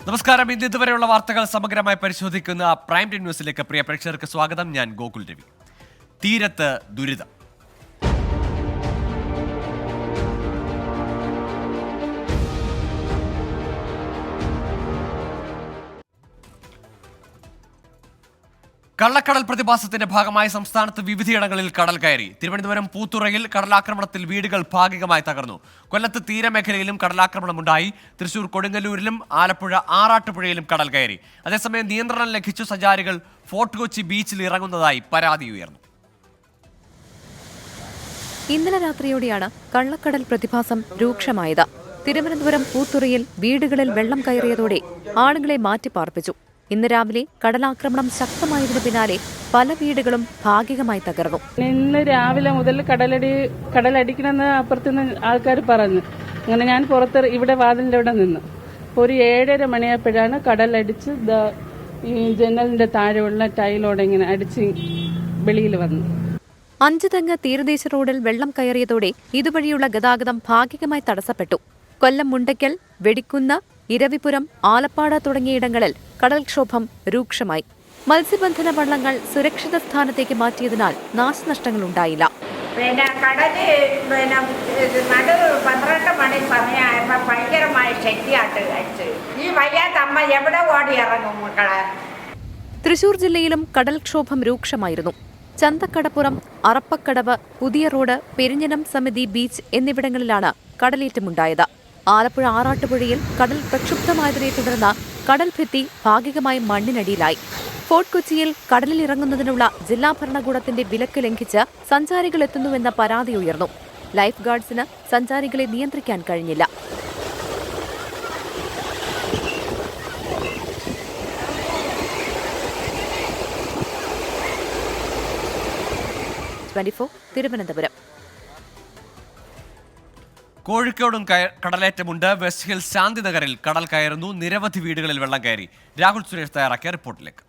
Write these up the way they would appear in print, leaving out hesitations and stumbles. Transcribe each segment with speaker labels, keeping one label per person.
Speaker 1: നമസ്കാരം. ഇതുവരെയുള്ള വാർത്തകൾ സമഗ്രമായി പരിശോധിക്കുന്ന പ്രൈം ടൈം ന്യൂസിലേക്ക് പ്രിയ പ്രേക്ഷകർക്ക് സ്വാഗതം. ഞാൻ ഗോകുൽ രവി. തീരത്ത് ദുരിതം. കള്ളക്കടൽ പ്രതിഭാസത്തിന്റെ ഭാഗമായി സംസ്ഥാനത്ത് വിവിധയിടങ്ങളിൽ കടൽ കയറി. തിരുവനന്തപുരം പൂത്തുറയിൽ കടലാക്രമണത്തിൽ വീടുകൾ ഭാഗികമായി തകർന്നു. കൊല്ലത്ത് തീരമേഖലയിലും കടലാക്രമണമുണ്ടായി. തൃശൂർ കൊടുങ്ങല്ലൂരിലും ആലപ്പുഴ ആറാട്ടുപുഴയിലും കടൽ കയറി. അതേസമയം നിയന്ത്രണം ലംഘിച്ചു സഞ്ചാരികൾ ഫോർട്ട് കൊച്ചി ബീച്ചിൽ ഇറങ്ങുന്നതായി പരാതി ഉയർന്നു.
Speaker 2: ഇന്നലെ രാത്രിയോടെയാണ് കള്ളക്കടൽ പ്രതിഭാസം രൂക്ഷമായത്. തിരുവനന്തപുരം പൂത്തുറയിൽ വീടുകളിൽ വെള്ളം കയറിയതോടെ ആളുകളെ മാറ്റിപ്പാർപ്പിച്ചു. ഇന്ന് രാവിലെ കടലാക്രമണം ശക്തമായതിനു പിന്നാലെ പല വീടുകളും ഭാഗികമായി തകർന്നു.
Speaker 3: ഇന്ന് രാവിലെ മുതൽ കടലടിക്കണമെന്ന് അപ്പുറത്തുനിന്ന് ആൾക്കാർ പറഞ്ഞു. അങ്ങനെ ഞാൻ ഇവിടെ വാതിലിന്റെ ഇവിടെ നിന്നു. ഒരു 7:30 മണിയായപ്പോഴാണ് കടലടിച്ച് ഈ ജനലിന്റെ താഴെയുള്ള ടൈലോടെ ഇങ്ങനെ അടിച്ച് വെളിയിൽ വന്നു.
Speaker 2: 5 തെങ്ങ് തീരദേശ റോഡിൽ വെള്ളം കയറിയതോടെ ഇതുവഴിയുള്ള ഗതാഗതം ഭാഗികമായി തടസ്സപ്പെട്ടു. കൊല്ലം മുണ്ടയ്ക്കൽ, വെടിക്കുന്ന്, ഇരവിപുരം, ആലപ്പാട് തുടങ്ങിയിടങ്ങളിൽ കടൽക്ഷോഭം രൂക്ഷമായി. മത്സ്യബന്ധന വള്ളങ്ങൾ സുരക്ഷിത സ്ഥാനത്തേക്ക് മാറ്റിയതിനാൽ നാശനഷ്ടങ്ങളുണ്ടായില്ല.
Speaker 4: കടല് 12 മണി സമയമായപ്പോ ഭയങ്കരമായ ശക്തിയായിട്ട് അടിച്ചു. ഈ വയ്യാത്ത അമ്മ എവിടെ ഓടി ഇറങ്ങും മക്കളെ?
Speaker 2: തൃശൂർ ജില്ലയിലും കടൽക്ഷോഭം രൂക്ഷമായിരുന്നു. ചന്തക്കടപ്പുറം, അറപ്പക്കടവ്, പുതിയ റോഡ്, പെരിഞ്ഞനം സമിതി ബീച്ച് എന്നിവിടങ്ങളിലാണ് കടലേറ്റമുണ്ടായത്. ആലപ്പുഴ ആറാട്ടുപുഴയിൽ കടൽ പ്രക്ഷുബ്ധമായതിനെ തുടർന്ന് കടൽ ഭിത്തി ഭാഗികമായി മണ്ണിനടിയിലായി. ഫോർട്ട് കൊച്ചിയിൽ കടലിൽ ഇറങ്ങുന്നതിനുള്ള ജില്ലാ ഭരണകൂടത്തിന്റെ വിലക്ക് ലംഘിച്ച് സഞ്ചാരികൾ എത്തുന്നുവെന്ന പരാതി ഉയർന്നു. ലൈഫ് ഗാർഡ്സിന് സഞ്ചാരികളെ നിയന്ത്രിക്കാൻ കഴിഞ്ഞില്ല. തിരുവനന്തപുരം.
Speaker 1: കോഴിക്കോടും കടലേറ്റമുണ്ട്. വെസ്റ്റ് ഹിൽസ് ശാന്തിനഗറിൽ കടൽ കയറുന്നു. നിരവധി വീടുകളിൽ വെള്ളം കയറി. രാഹുൽ സുരേഷ് തയ്യാറാക്കിയ റിപ്പോർട്ടിലേക്ക്.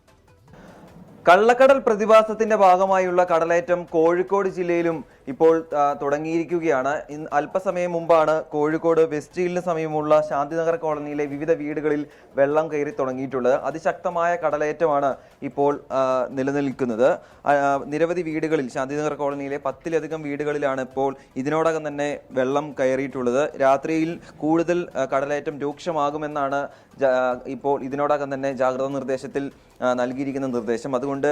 Speaker 5: കള്ളക്കടൽ പ്രതിഭാസത്തിന്റെ ഭാഗമായുള്ള കടലേറ്റം കോഴിക്കോട് ജില്ലയിലും ഇപ്പോൾ തുടങ്ങിയിരിക്കുകയാണ്. അല്പസമയം മുമ്പാണ് കോഴിക്കോട് വെസ്റ്റ് ഹില്ലിന് സമീപമുള്ള ശാന്തിനഗർ കോളനിയിലെ വിവിധ വീടുകളിൽ വെള്ളം കയറി തുടങ്ങിയിട്ടുള്ളത്. അതിശക്തമായ കടലേറ്റമാണ് ഇപ്പോൾ നിലനിൽക്കുന്നത്. നിരവധി വീടുകളിൽ ശാന്തിനഗർ കോളനിയിലെ 10ലധികം വീടുകളിലാണ് ഇപ്പോൾ ഇതിനോടകം തന്നെ വെള്ളം കയറിയിട്ടുള്ളത്. രാത്രിയിൽ കൂടുതൽ കടലേറ്റം രൂക്ഷമാകുമെന്നാണ് ഇപ്പോൾ ഇതിനോടകം തന്നെ ജാഗ്രതാ നിർദ്ദേശത്തിൽ നൽകിയിരിക്കുന്ന നിർദ്ദേശം. അതുകൊണ്ട്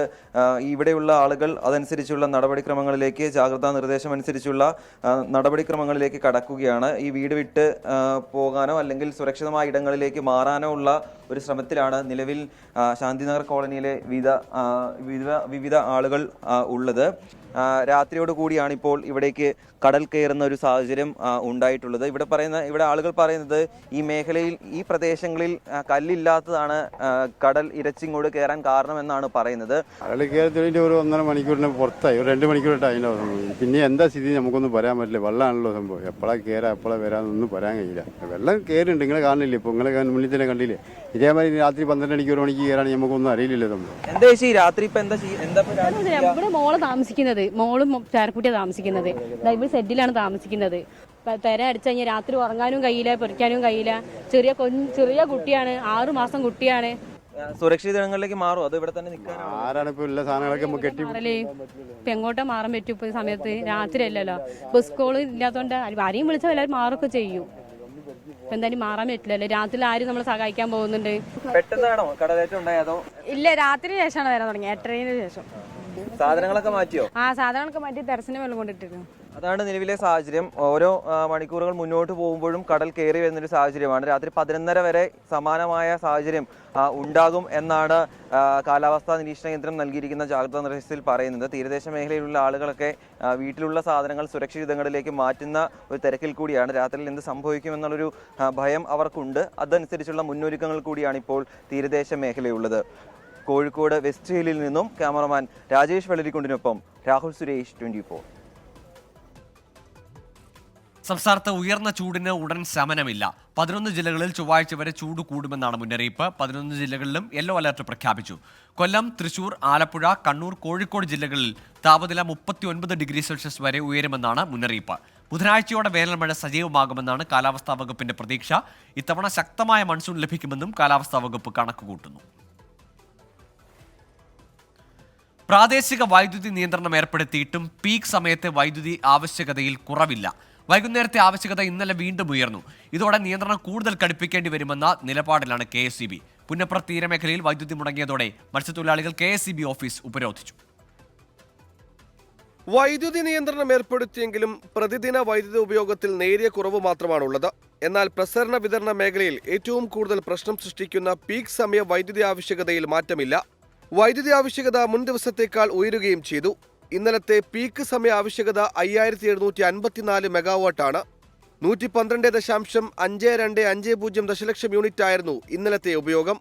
Speaker 5: ഇവിടെയുള്ള ആളുകൾ അതനുസരിച്ചുള്ള നടപടിക്രമങ്ങളിലേക്ക് ജാഗ്രതാ നിർദ്ദേശം അനുസരിച്ചുള്ള നടപടിക്രമങ്ങളിലേക്ക് കടക്കുകയാണ്. ഈ വീട് വിട്ട് പോകാനോ അല്ലെങ്കിൽ സുരക്ഷിതമായ ഇടങ്ങളിലേക്ക് മാറാനോ ഉള്ള ഒരു ശ്രമത്തിലാണ് നിലവിൽ ശാന്തിനഗർ കോളനിയിലെ വിവിധ ആളുകൾ ഉള്ളത്. രാത്രിയോട് കൂടിയാണ് ഇപ്പോൾ ഇവിടേക്ക് കടൽ കയറുന്ന ഒരു സാഹചര്യം ഉണ്ടായിട്ടുള്ളത്. ഇവിടെ ആളുകൾ പറയുന്നത് ഈ മേഖലയിൽ ഈ പ്രദേശങ്ങളിൽ കല്ലില്ലാത്തതാണ് കടൽ ഇരച്ചിങ്ങോട് കയറാൻ കാരണമെന്നാണ് പറയുന്നത്.
Speaker 6: കടൽ കയറത്തിൻ്റെ ഒരു 1.5 മണിക്കൂറിന് പുറത്തായി, ഒരു 2 മണിക്കൂറിട്ട് അതിൻ്റെ പിന്നെ എന്താ സ്ഥിതി നമുക്കൊന്നും പറയാൻ പറ്റില്ല. വെള്ളമാണല്ലോ സംഭവം. എപ്പോഴാണ് കയറാം എപ്പോഴാണ് വരാമെന്നൊന്നും പറയാൻ കഴിയില്ല. വെള്ളം കയറുണ്ട്, നിങ്ങളെ കാണില്ലേ? ഇപ്പോൾ നിങ്ങളെ മുന്നിൽ തന്നെ കണ്ടില്ലേ? ഇതേമാതിരി രാത്രി 12 മണിക്ക് 1 മണിക്ക് കയറാൻ നമുക്കൊന്നും അറിയില്ലല്ലോ സംഭവം.
Speaker 5: എന്താ രാത്രി
Speaker 3: ഇവിടെ മോള് താമസിക്കുന്നത്, മോളും ചേർക്കുട്ടിയാണ് താമസിക്കുന്നത്. ഇവിടെ സെറ്റിലാണ് താമസിക്കുന്നത്. പെര അടിച്ചു കഴിഞ്ഞാൽ രാത്രി ഉറങ്ങാനും കഴിയില്ല, പൊരിക്കാനും കഴിയില്ല. ചെറിയ കുട്ടിയാണ്, 6 മാസം കുട്ടിയാണ്.
Speaker 5: സുരക്ഷിത ഇടങ്ങളിലേക്ക് മാറും. അത് ഇവിടെ തന്നെ നിൽക്കാൻ
Speaker 6: ആരാണ് ഇപ്പോൾ എല്ലാ സാധനങ്ങളൊക്കെ കെട്ടി
Speaker 3: ഇപ്പൊ എങ്ങോട്ടാ മാറാൻ പറ്റും? ഇപ്പൊ ഈ സമയത്ത് രാത്രി അല്ലല്ലോ, ബസ് കോള് ഇല്ലാത്തോണ്ട് ആരെയും വിളിച്ചാൽ എല്ലാവരും മാറൊക്കെ ചെയ്യും. എന്തായാലും മാറാൻ പറ്റില്ലല്ലോ. രാത്രി ആരും നമ്മളെ സഹായിക്കാൻ പോകുന്നുണ്ട്.
Speaker 5: പെട്ടെന്നാണോ കടലേറ്റം ഉണ്ടായതോ?
Speaker 3: ഇല്ല, രാത്രി ശേഷമാണ് വരാൻ തുടങ്ങി. 8:30 ശേഷം.
Speaker 5: സാധനങ്ങളൊക്കെ മാറ്റിയോ?
Speaker 3: സാധനങ്ങളൊക്കെ മാറ്റി ടെറസിന് വെള്ളം കൊണ്ടിട്ടിരുന്നു.
Speaker 5: അതാണ് നിലവിലെ സാഹചര്യം. ഓരോ മണിക്കൂറുകൾ മുന്നോട്ട് പോകുമ്പോഴും കടൽ കയറി വരുന്നൊരു സാഹചര്യമാണ്. രാത്രി 11:30 വരെ സമാനമായ സാഹചര്യം ഉണ്ടാകും എന്നാണ് കാലാവസ്ഥാ നിരീക്ഷണ കേന്ദ്രം നൽകിയിരിക്കുന്ന ജാഗ്രതാ നിർദ്ദേശത്തിൽ പറയുന്നത്. തീരദേശ മേഖലയിലുള്ള ആളുകളൊക്കെ വീട്ടിലുള്ള സാധനങ്ങൾ സുരക്ഷിതങ്ങളിലേക്ക് മാറ്റുന്ന ഒരു തിരക്കിൽ കൂടിയാണ്. രാത്രിയിൽ എന്ത് സംഭവിക്കുമെന്നുള്ളൊരു ഭയം അവർക്കുണ്ട്. അതനുസരിച്ചുള്ള മുന്നൊരുക്കങ്ങൾ കൂടിയാണ് ഇപ്പോൾ തീരദേശ മേഖലയുള്ളത്. കോഴിക്കോട് വെസ്റ്റ് ഹില്ലിൽ നിന്നും ക്യാമറമാൻ രാജേഷ് വെള്ളരിക്കുണ്ടിനൊപ്പം രാഹുൽ സുരേഷ്, 24.
Speaker 1: സംസ്ഥാനത്ത് ഉയർന്ന ചൂടിന് ഉടൻ ശമനമില്ല. 11 ജില്ലകളിൽ ചൊവ്വാഴ്ച വരെ ചൂട് കൂടുമെന്നാണ് മുന്നറിയിപ്പ്. 11 ജില്ലകളിലും യെല്ലോ അലർട്ട് പ്രഖ്യാപിച്ചു. കൊല്ലം, തൃശൂർ, ആലപ്പുഴ, കണ്ണൂർ, കോഴിക്കോട് ജില്ലകളിൽ താപനില 39 ഡിഗ്രി സെൽഷ്യസ് വരെ ഉയരുമെന്നാണ് മുന്നറിയിപ്പ്. ബുധനാഴ്ചയോടെ വേനൽ മഴ സജീവമാകുമെന്നാണ് കാലാവസ്ഥാ വകുപ്പിന്റെ പ്രതീക്ഷ. ഇത്തവണ ശക്തമായ മൺസൂൺ ലഭിക്കുമെന്നും കാലാവസ്ഥാ വകുപ്പ് കണക്കുകൂട്ടുന്നു. പ്രാദേശിക വൈദ്യുതി നിയന്ത്രണം ഏർപ്പെടുത്തിയിട്ടും പീക്ക് സമയത്തെ വൈദ്യുതി ആവശ്യകതയിൽ കുറവില്ല. വൈകുന്നേരത്തെ ആവശ്യകത ഇന്നലെ വീണ്ടും ഉയർന്നു. ഇതോടെ നിയന്ത്രണം കൂടുതൽ കടുപ്പിക്കേണ്ടി വരുമെന്ന നിലപാടിലാണ് KSEB. പുന്നപ്ര തീരമേഖലയിൽ വൈദ്യുതി മുടങ്ങിയതോടെ മത്സ്യത്തൊഴിലാളികൾ KSEB ഓഫീസ് ഉപരോധിച്ചു.
Speaker 7: വൈദ്യുതി നിയന്ത്രണം ഏർപ്പെടുത്തിയെങ്കിലും പ്രതിദിന വൈദ്യുതി ഉപയോഗത്തിൽ നേരിയ കുറവ് മാത്രമാണുള്ളത്. എന്നാൽ പ്രസരണ വിതരണ മേഖലയിൽ ഏറ്റവും കൂടുതൽ പ്രശ്നം സൃഷ്ടിക്കുന്ന പീക്ക് സമയ വൈദ്യുതി ആവശ്യകതയിൽ മാറ്റമില്ല. വൈദ്യുതി ആവശ്യകത മുൻ ദിവസത്തേക്കാൾ ഉയരുകയും ചെയ്തു. ഇന്നലത്തെ പീക്ക് സമയ ആവശ്യകത 5754 മെഗാവാട്ടാണ്. 112.520 ദശലക്ഷം യൂണിറ്റായിരുന്നു ഇന്നലത്തെ ഉപയോഗം.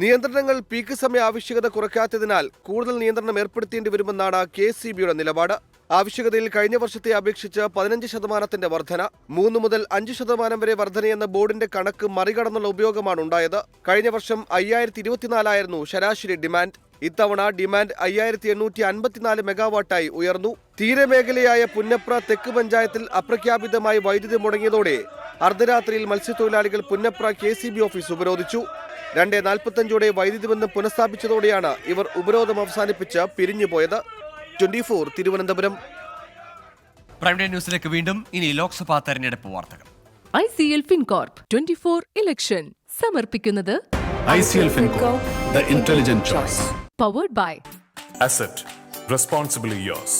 Speaker 7: നിയന്ത്രണങ്ങൾ പീക്ക് സമയ ആവശ്യകത കുറയ്ക്കാത്തതിനാൽ കൂടുതൽ നിയന്ത്രണം ഏർപ്പെടുത്തേണ്ടി വരുമെന്നാണ് KSEBയുടെ നിലപാട്. ആവശ്യകതയിൽ കഴിഞ്ഞ വർഷത്തെ അപേക്ഷിച്ച് 15% വർധന, 3 മുതൽ 5% വരെ വർധനയെന്ന ബോർഡിന്റെ കണക്ക് മറികടന്നുള്ള ഉപയോഗമാണ് ഉണ്ടായത്. കഴിഞ്ഞ വർഷം 5024 ശരാശരി ഡിമാൻഡ്. ഇത്തവണ ഡിമാൻഡ് 5854 മെഗാവാട്ടായി ഉയർന്നു. തീരമേഖലയായ പുന്നപ്ര തെക്ക് പഞ്ചായത്തിൽ അപ്രഖ്യാപിതമായി വൈദ്യുതി മുടങ്ങിയതോടെ അർദ്ധരാത്രിയിൽ മത്സ്യത്തൊഴിലാളികൾ പുന്നപ്ര KSEB ഓഫീസ് ഉപരോധിച്ചു. 2:45 വൈദ്യുതി ബന്ധം പുനഃസ്ഥാപിച്ചതോടെയാണ് ഇവർ ഉപരോധം അവസാനിപ്പിച്ച് പിരിഞ്ഞുപോയത്. 24 തിരുവനന്തപുരം.
Speaker 1: പ്രൈം ടൈം ന്യൂസിലേക്ക് വീണ്ടും. ഇനി ലോക്സഭാ തെരഞ്ഞെടുപ്പ് വാർത്തകൾ.
Speaker 8: ICL FinCorp 24 ഇലക്ഷൻ സമർപ്പിക്കുന്നത്
Speaker 9: ICL FinCorp, the intelligent choice.
Speaker 8: Powered by
Speaker 9: Asset, responsibly yours.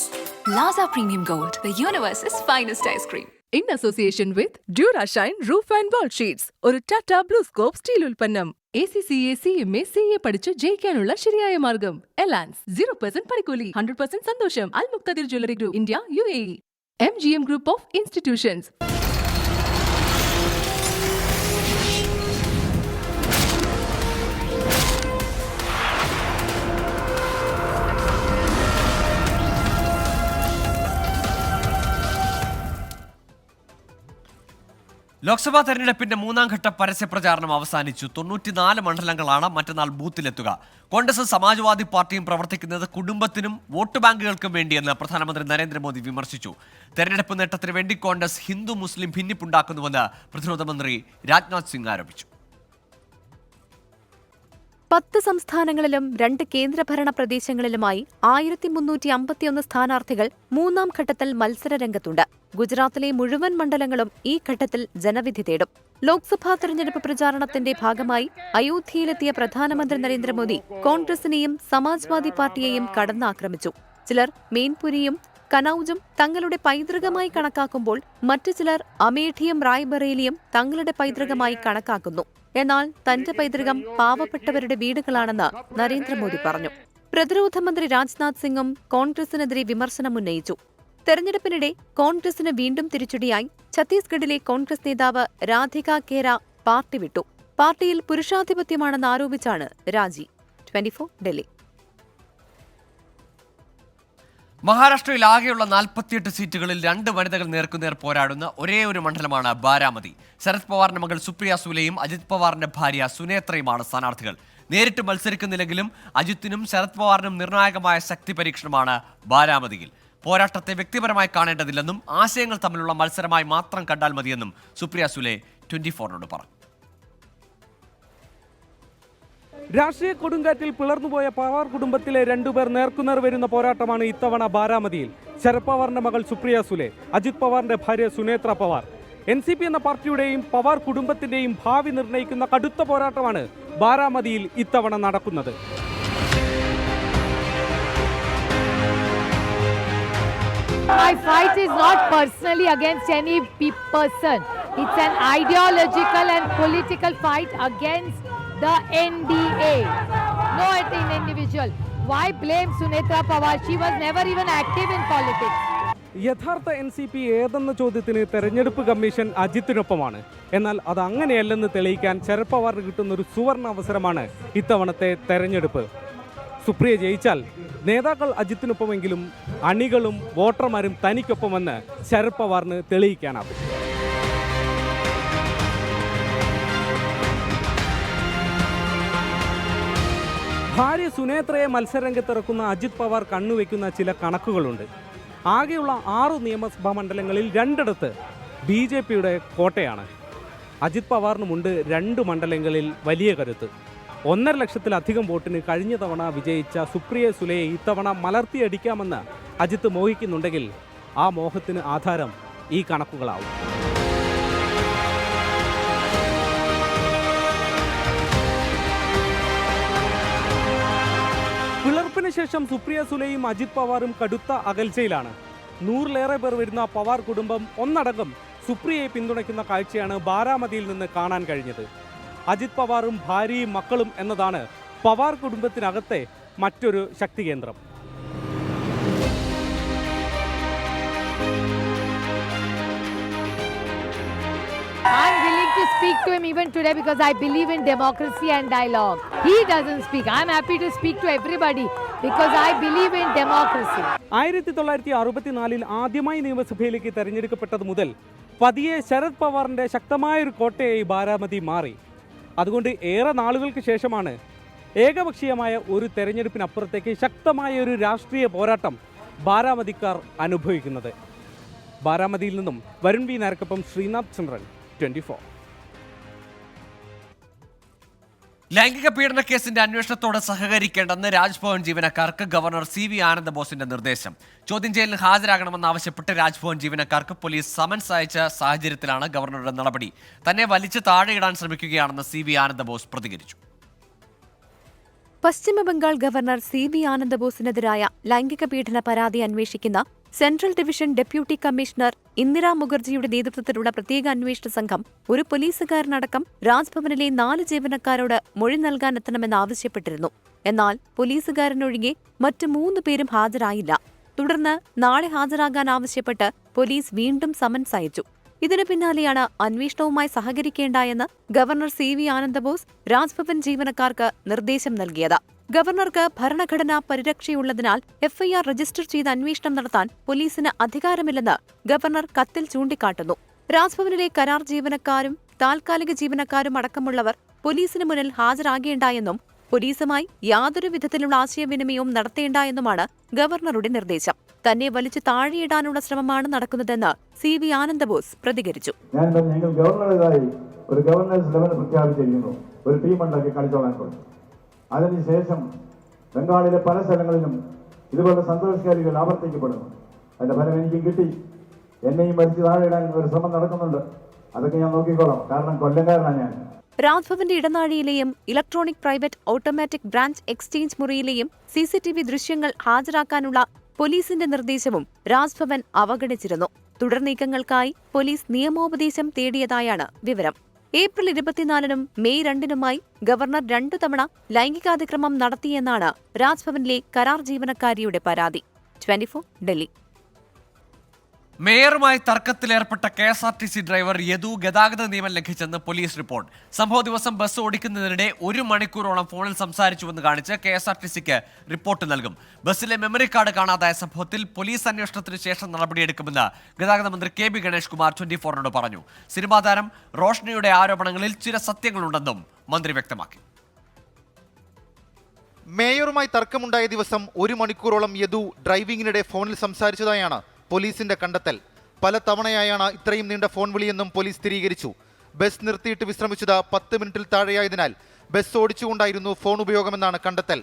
Speaker 10: Plaza Premium Gold, the universe's finest ice cream.
Speaker 8: in association with Durashine Roof and Wall Sheets, ഒരു Tata BlueScope steel ഉൽപ്പന്നം. ACCA CMA CA പഠിച്ച് ജയിക്കാനുള്ള ശരിയായ മാർഗം. എലാൻസ് 0% പണിക്കൂലി, 100% സന്തോഷം. Al Muqtadir jewellery group India UAE. MGM Group of Institutions.
Speaker 1: Lok Sabha തെരഞ്ഞെടുപ്പിന്റെ മൂന്നാം ഘട്ട പരസ്യ പ്രചാരണം അവസാനിച്ചു. 94 മണ്ഡലങ്ങളാണ് മറ്റന്നാൾ ബൂത്തിലെത്തുക. കോൺഗ്രസും സമാജ്വാദി പാർട്ടിയും പ്രവർത്തിക്കുന്നത് കുടുംബത്തിനും വോട്ട് ബാങ്കുകൾക്കും വേണ്ടിയെന്ന് പ്രധാനമന്ത്രി നരേന്ദ്രമോദി വിമർശിച്ചു. തെരഞ്ഞെടുപ്പ് നേട്ടത്തിന് വേണ്ടി കോൺഗ്രസ് ഹിന്ദു മുസ്ലിം ഭിന്നിപ്പുണ്ടാക്കുന്നുവെന്ന് പ്രതിരോധ മന്ത്രി രാജ്നാഥ് സിംഗ് ആരോപിച്ചു.
Speaker 2: 10 സംസ്ഥാനങ്ങളിലും 2 കേന്ദ്രഭരണ പ്രദേശങ്ങളിലുമായി 1351 സ്ഥാനാർത്ഥികൾ മൂന്നാം ഘട്ടത്തിൽ മത്സരരംഗത്തുണ്ട്. ഗുജറാത്തിലെ മുഴുവൻ മണ്ഡലങ്ങളും ഈ ഘട്ടത്തിൽ ജനവിധി തേടും. ലോക്സഭാ തെരഞ്ഞെടുപ്പ് പ്രചാരണത്തിന്റെ ഭാഗമായി അയോധ്യയിലെത്തിയ പ്രധാനമന്ത്രി നരേന്ദ്രമോദി കോൺഗ്രസിനെയും സമാജ്വാദി പാർട്ടിയെയും കടന്നാക്രമിച്ചു. ചിലർ മെയിൻപുരിയും കനൌജും തങ്ങളുടെ പൈതൃകമായി കണക്കാക്കുമ്പോൾ മറ്റു ചിലർ അമേഠിയും റായ്ബറേലിയും തങ്ങളുടെ പൈതൃകമായി കണക്കാക്കുന്നു. എന്നാൽ തന്റെ പൈതൃകം പാവപ്പെട്ടവരുടെ വീടുകളാണെന്ന് നരേന്ദ്രമോദി പറഞ്ഞു. പ്രതിരോധ മന്ത്രി രാജ്നാഥ് സിംഗും കോൺഗ്രസിനെതിരെ വിമർശനമുന്നയിച്ചു. തെരഞ്ഞെടുപ്പിനിടെ കോൺഗ്രസിന് വീണ്ടും തിരിച്ചടിയായി ഛത്തീസ്ഗഡിലെ കോൺഗ്രസ് നേതാവ് രാധിക ഖേര പാർട്ടി വിട്ടു. പാർട്ടിയിൽ പുരുഷാധിപത്യമാണെന്ന് ആരോപിച്ചാണ് രാജി. 24 ഡൽഹി.
Speaker 1: മഹാരാഷ്ട്രയിൽ ആകെയുള്ള 48 സീറ്റുകളിൽ 2 വനിതകൾ നേർക്കുനേർ പോരാടുന്ന ഒരേ ഒരു മണ്ഡലമാണ് ബാരാമതി. ശരത് പവാറിന്റെ മകൾ സുപ്രിയ സുലെയും അജിത് പവാറിന്റെ ഭാര്യ സുനേത്രയുമാണ് സ്ഥാനാർത്ഥികൾ. നേരിട്ട് മത്സരിക്കുന്നില്ലെങ്കിലും അജിത്തിനും ശരത് പവാറിനും നിർണായകമായ ശക്തി പരീക്ഷണമാണ് ബാരാമതിയിൽ. പോരാട്ടത്തെ വ്യക്തിപരമായി കാണേണ്ടതില്ലെന്നും ആശയങ്ങൾ തമ്മിലുള്ള മത്സരമായി മാത്രം കണ്ടാൽ മതിയെന്നും സുപ്രിയ സുലെ 24നോട് പറഞ്ഞു.
Speaker 11: രാഷ്ട്രീയ കൊടുങ്കാറ്റിൽ പിളർന്നുപോയ പവാർ കുടുംബത്തിലെ 2 പേർ നേർക്കുനേർ വരുന്ന പോരാട്ടമാണ് ഇത്തവണ ബാരാമതിയിൽ. ശരത് പവാറിന്റെ മകൾ സുപ്രിയ സുലെ, അജിത് പവാറിന്റെ ഭാര്യ സുനേത്ര പവാർ. NCP എന്ന പാർട്ടിയുടെയും പവാർ കുടുംബത്തിന്റെയും ഭാവി നിർണ്ണയിക്കുന്ന കടുത്ത പോരാട്ടമാണ് ബാരാമതിയിൽ ഇത്തവണ നടക്കുന്നത്.
Speaker 12: My fight is not personally against any person. It's an ideological and political fight against the NDA. No an individual. Why blame Sunetra Pawar? She was never even active in politics.
Speaker 11: യഥാർത്ഥ NCP ഏതെന്ന ചോദ്യത്തിന് തെരഞ്ഞെടുപ്പ് commission അജിത്തിനൊപ്പമാണ്. എന്നാൽ അത് അങ്ങനെയല്ലെന്ന് തെളിയിക്കാൻ ശരത് പവാറിന് കിട്ടുന്ന ഒരു സുവർണ അവസരമാണ് ഇത്തവണത്തെ തെരഞ്ഞെടുപ്പ്. സുപ്രിയ ജയിച്ചാൽ നേതാക്കൾ അജിത്തിനൊപ്പമെങ്കിലും അണികളും വോട്ടർമാരും തനിക്കൊപ്പമെന്ന് ശരത് പവാറിന് തെളിയിക്കാനാകും. ഭാര്യ സുനേത്രയെ മത്സരരംഗത്തിറക്കുന്ന അജിത് പവാർ കണ്ണുവെക്കുന്ന ചില കണക്കുകളുണ്ട്. ആകെയുള്ള 6 നിയമസഭാ മണ്ഡലങ്ങളിൽ 2 BJPയുടെ കോട്ടയാണ്. അജിത് പവാറിനുമുണ്ട് 2 മണ്ഡലങ്ങളിൽ വലിയ കരുത്ത്. 1.5 ലക്ഷത്തിലധികം വോട്ടിന് കഴിഞ്ഞ തവണ വിജയിച്ച സുപ്രിയ സുലെയെ ഇത്തവണ മലർത്തിയടിക്കാമെന്ന് അജിത്ത് മോഹിക്കുന്നുണ്ടെങ്കിൽ ആ മോഹത്തിന് ആധാരം ഈ കണക്കുകളാവും. പിളർപ്പിന് ശേഷം സുപ്രിയ സുലെയും അജിത് പവാറും കടുത്ത അകൽച്ചയിലാണ്. 100-ലേറെ പേർ വരുന്ന പവാർ കുടുംബം ഒന്നടങ്കം സുപ്രിയയെ പിന്തുണയ്ക്കുന്ന കാഴ്ചയാണ് ബാരാമതിയിൽ നിന്ന് കാണാൻ കഴിഞ്ഞത്. അജിത് പവാറും ഭാര്യയും മക്കളും എന്നതാണ് പവാർ കുടുംബത്തിനകത്തെ മറ്റൊരു ശക്തി കേന്ദ്രം.
Speaker 12: I'm willing to speak to him even today because I believe in democracy and dialogue. He doesn't speak. I'm happy to speak to everybody because I believe in democracy.
Speaker 11: 1964-ൽ ആദ്യമായി നിയമസഭയിലേക്ക് തെരഞ്ഞെടുക്കപ്പെട്ടത് മുതൽ പതിയെ ശരത് പവാറിന്റെ ശക്തമായൊരു കോട്ടയായി ബാരാമതി മാറി. അതുകൊണ്ട് ഏറെ നാളുകൾക്ക് ശേഷമാണ് ഏകപക്ഷീയമായ ഒരു തെരഞ്ഞെടുപ്പിനപ്പുറത്തേക്ക് ശക്തമായ ഒരു രാഷ്ട്രീയ പോരാട്ടം ബാരാമതിക്കാർ അനുഭവിക്കുന്നത്. ബാരാമതിയിൽ നിന്നും വരുൺ വി നായർക്കൊപ്പം ശ്രീനാഥ് ചന്ദ്രൻ, 24.
Speaker 1: ലൈംഗിക പീഡന കേസിന്റെ അന്വേഷണത്തോട് സഹകരിക്കേണ്ടെന്ന് രാജ്ഭവൻ ജീവനക്കാർക്ക് ഗവർണർ CV ആനന്ദബോസിന്റെ നിർദ്ദേശം. ചോദ്യം ചെയ്യലിന് ഹാജരാകണമെന്നാവശ്യപ്പെട്ട് രാജ്ഭവൻ ജീവനക്കാർക്ക് പോലീസ് സമൻസ് അയച്ച സാഹചര്യത്തിലാണ് ഗവർണറുടെ നടപടി. തന്നെ വലിച്ചു താഴെയിടാൻ ശ്രമിക്കുകയാണെന്ന് CV ആനന്ദബോസ് പ്രതികരിച്ചു.
Speaker 2: പശ്ചിമബംഗാൾ ഗവർണർ CV ആനന്ദബോസിനെതിരായ ലൈംഗിക പീഡന പരാതി അന്വേഷിക്കുന്ന central division deputy commissioner Indira മുഖർജിയുടെ നേതൃത്വത്തിലുള്ള പ്രത്യേക അന്വേഷണ സംഘം ഒരു പോലീസുകാരനടക്കം രാജ്ഭവനിലെ 4 ജീവനക്കാരോട് മൊഴി നൽകാനെത്തണമെന്നാവശ്യപ്പെട്ടിരുന്നു. എന്നാൽ പോലീസുകാരനൊഴികെ മറ്റ് 3 പേരും ഹാജരായില്ല. തുടർന്ന് നാളെ ഹാജരാകാൻ ആവശ്യപ്പെട്ട് പോലീസ് വീണ്ടും സമൻസ് അയച്ചു. ഇതിനു പിന്നാലെയാണ് അന്വേഷണവുമായി സഹകരിക്കേണ്ട എന്ന് ഗവർണർ CV ആനന്ദബോസ് രാജ്ഭവൻ ജീവനക്കാർക്ക് നിർദ്ദേശം നൽകിയത്. ഗവർണർക്ക് ഭരണഘടനാ പരിരക്ഷയുള്ളതിനാൽ FIR രജിസ്റ്റർ ചെയ്ത് അന്വേഷണം നടത്താൻ പോലീസിന് അധികാരമില്ലെന്ന് ഗവർണർ കത്തിൽ ചൂണ്ടിക്കാട്ടുന്നു. രാജ്ഭവനിലെ കരാർ ജീവനക്കാരും താൽക്കാലിക ജീവനക്കാരും അടക്കമുള്ളവർ പോലീസിന് മുന്നിൽ ഹാജരാകേണ്ട എന്നും പോലീസുമായി യാതൊരു വിധത്തിലുള്ള ആശയവിനിമയവും നടത്തേണ്ട എന്നുമാണ് ഗവർണറുടെ നിർദ്ദേശം. തന്നെ വലിച്ചു താഴെയിടാനുള്ള ശ്രമമാണ് നടക്കുന്നതെന്ന് CV ആനന്ദബോസ് പ്രതികരിച്ചു.
Speaker 13: ഞങ്ങൾ ഗവർണറുടേതായി ഒരു ഗവർണേഴ്സ് ലെവൽ പ്രഖ്യാപിച്ചിരിക്കുന്നു. ഒരു ടീമുണ്ടാക്കി കളിച്ചോളാൻ പറഞ്ഞു. അതിനുശേഷം ബംഗാളിലെ പല സ്ഥലങ്ങളിലും ഇതുപോലെ സന്തോഷകാരികൾ ആവർത്തിക്കപ്പെടുന്നു. അതിന്റെ ഫലം എനിക്കും കിട്ടി. എന്നെയും വലിച്ചു താഴെയിടാൻ ഒരു ശ്രമം നടക്കുന്നുണ്ട്. അതൊക്കെ ഞാൻ നോക്കിക്കോളാം. കാരണം കൊല്ലംകാരനാണ് ഞാൻ.
Speaker 2: രാജ്ഭവന്റെ ഇടനാഴിയിലെയും electronic private automatic branch exchange മുറിയിലെയും CCTV ദൃശ്യങ്ങൾ ഹാജരാക്കാനുള്ള പോലീസിന്റെ നിർദ്ദേശവും രാജ്ഭവൻ അവഗണിച്ചിരുന്നു. തുടർ നീക്കങ്ങൾക്കായി പോലീസ് നിയമോപദേശം തേടിയതായാണ് വിവരം. ഏപ്രിൽ 24-നും മെയ് 2-നുമായി ഗവർണർ 2 തവണ ലൈംഗികാതിക്രമം നടത്തിയെന്നാണ് രാജ്ഭവനിലെ കരാർ ജീവനക്കാരിയുടെ പരാതി. 24 ഡൽഹി.
Speaker 1: മേയറുമായി തർക്കത്തിലേർപ്പെട്ട KSRTC ഡ്രൈവർ യദു ഗതാഗത നിയമം ലംഘിച്ചെന്ന് പോലീസ് റിപ്പോർട്ട്. സംഭവ ദിവസം ബസ് ഓടിക്കുന്നതിനിടെ 1 മണിക്കൂറോളം ഫോണിൽ സംസാരിച്ചുവെന്ന് കാണിച്ച് KSRTCക്ക് റിപ്പോർട്ട് നൽകും. ബസ്സിലെ മെമ്മറി കാർഡ് കാണാതായ സംഭവത്തിൽ പോലീസ് അന്വേഷണത്തിന് ശേഷം നടപടിയെടുക്കുമെന്ന് ഗതാഗത മന്ത്രി KB ഗണേഷ് കുമാർ 24-നോട് പറഞ്ഞു. സിനിമാ താരം റോഷ്നിയുടെ ആരോപണങ്ങളിൽ ചില സത്യങ്ങളുണ്ടെന്നും മന്ത്രി വ്യക്തമാക്കി.
Speaker 14: മേയറുമായി തർക്കമുണ്ടായ ദിവസം 1 മണിക്കൂറോളം യദു ഡ്രൈവിംഗിനിടെ ഫോണിൽ സംസാരിച്ചതായാണ് പോലീസിന്റെ കണ്ടെത്തൽ. പല തവണയായാണ് ഇത്രയും നീണ്ട ഫോൺ വിളിയെന്നും പോലീസ് സ്ഥിരീകരിച്ചു. ബസ് നിർത്തിയിട്ട് വിശ്രമിച്ചത് 10 മിനിറ്റിൽ താഴെയായതിനാൽ ബസ് ഓടിച്ചുകൊണ്ടായിരുന്നു ഫോൺ ഉപയോഗമെന്നാണ് കണ്ടെത്തൽ.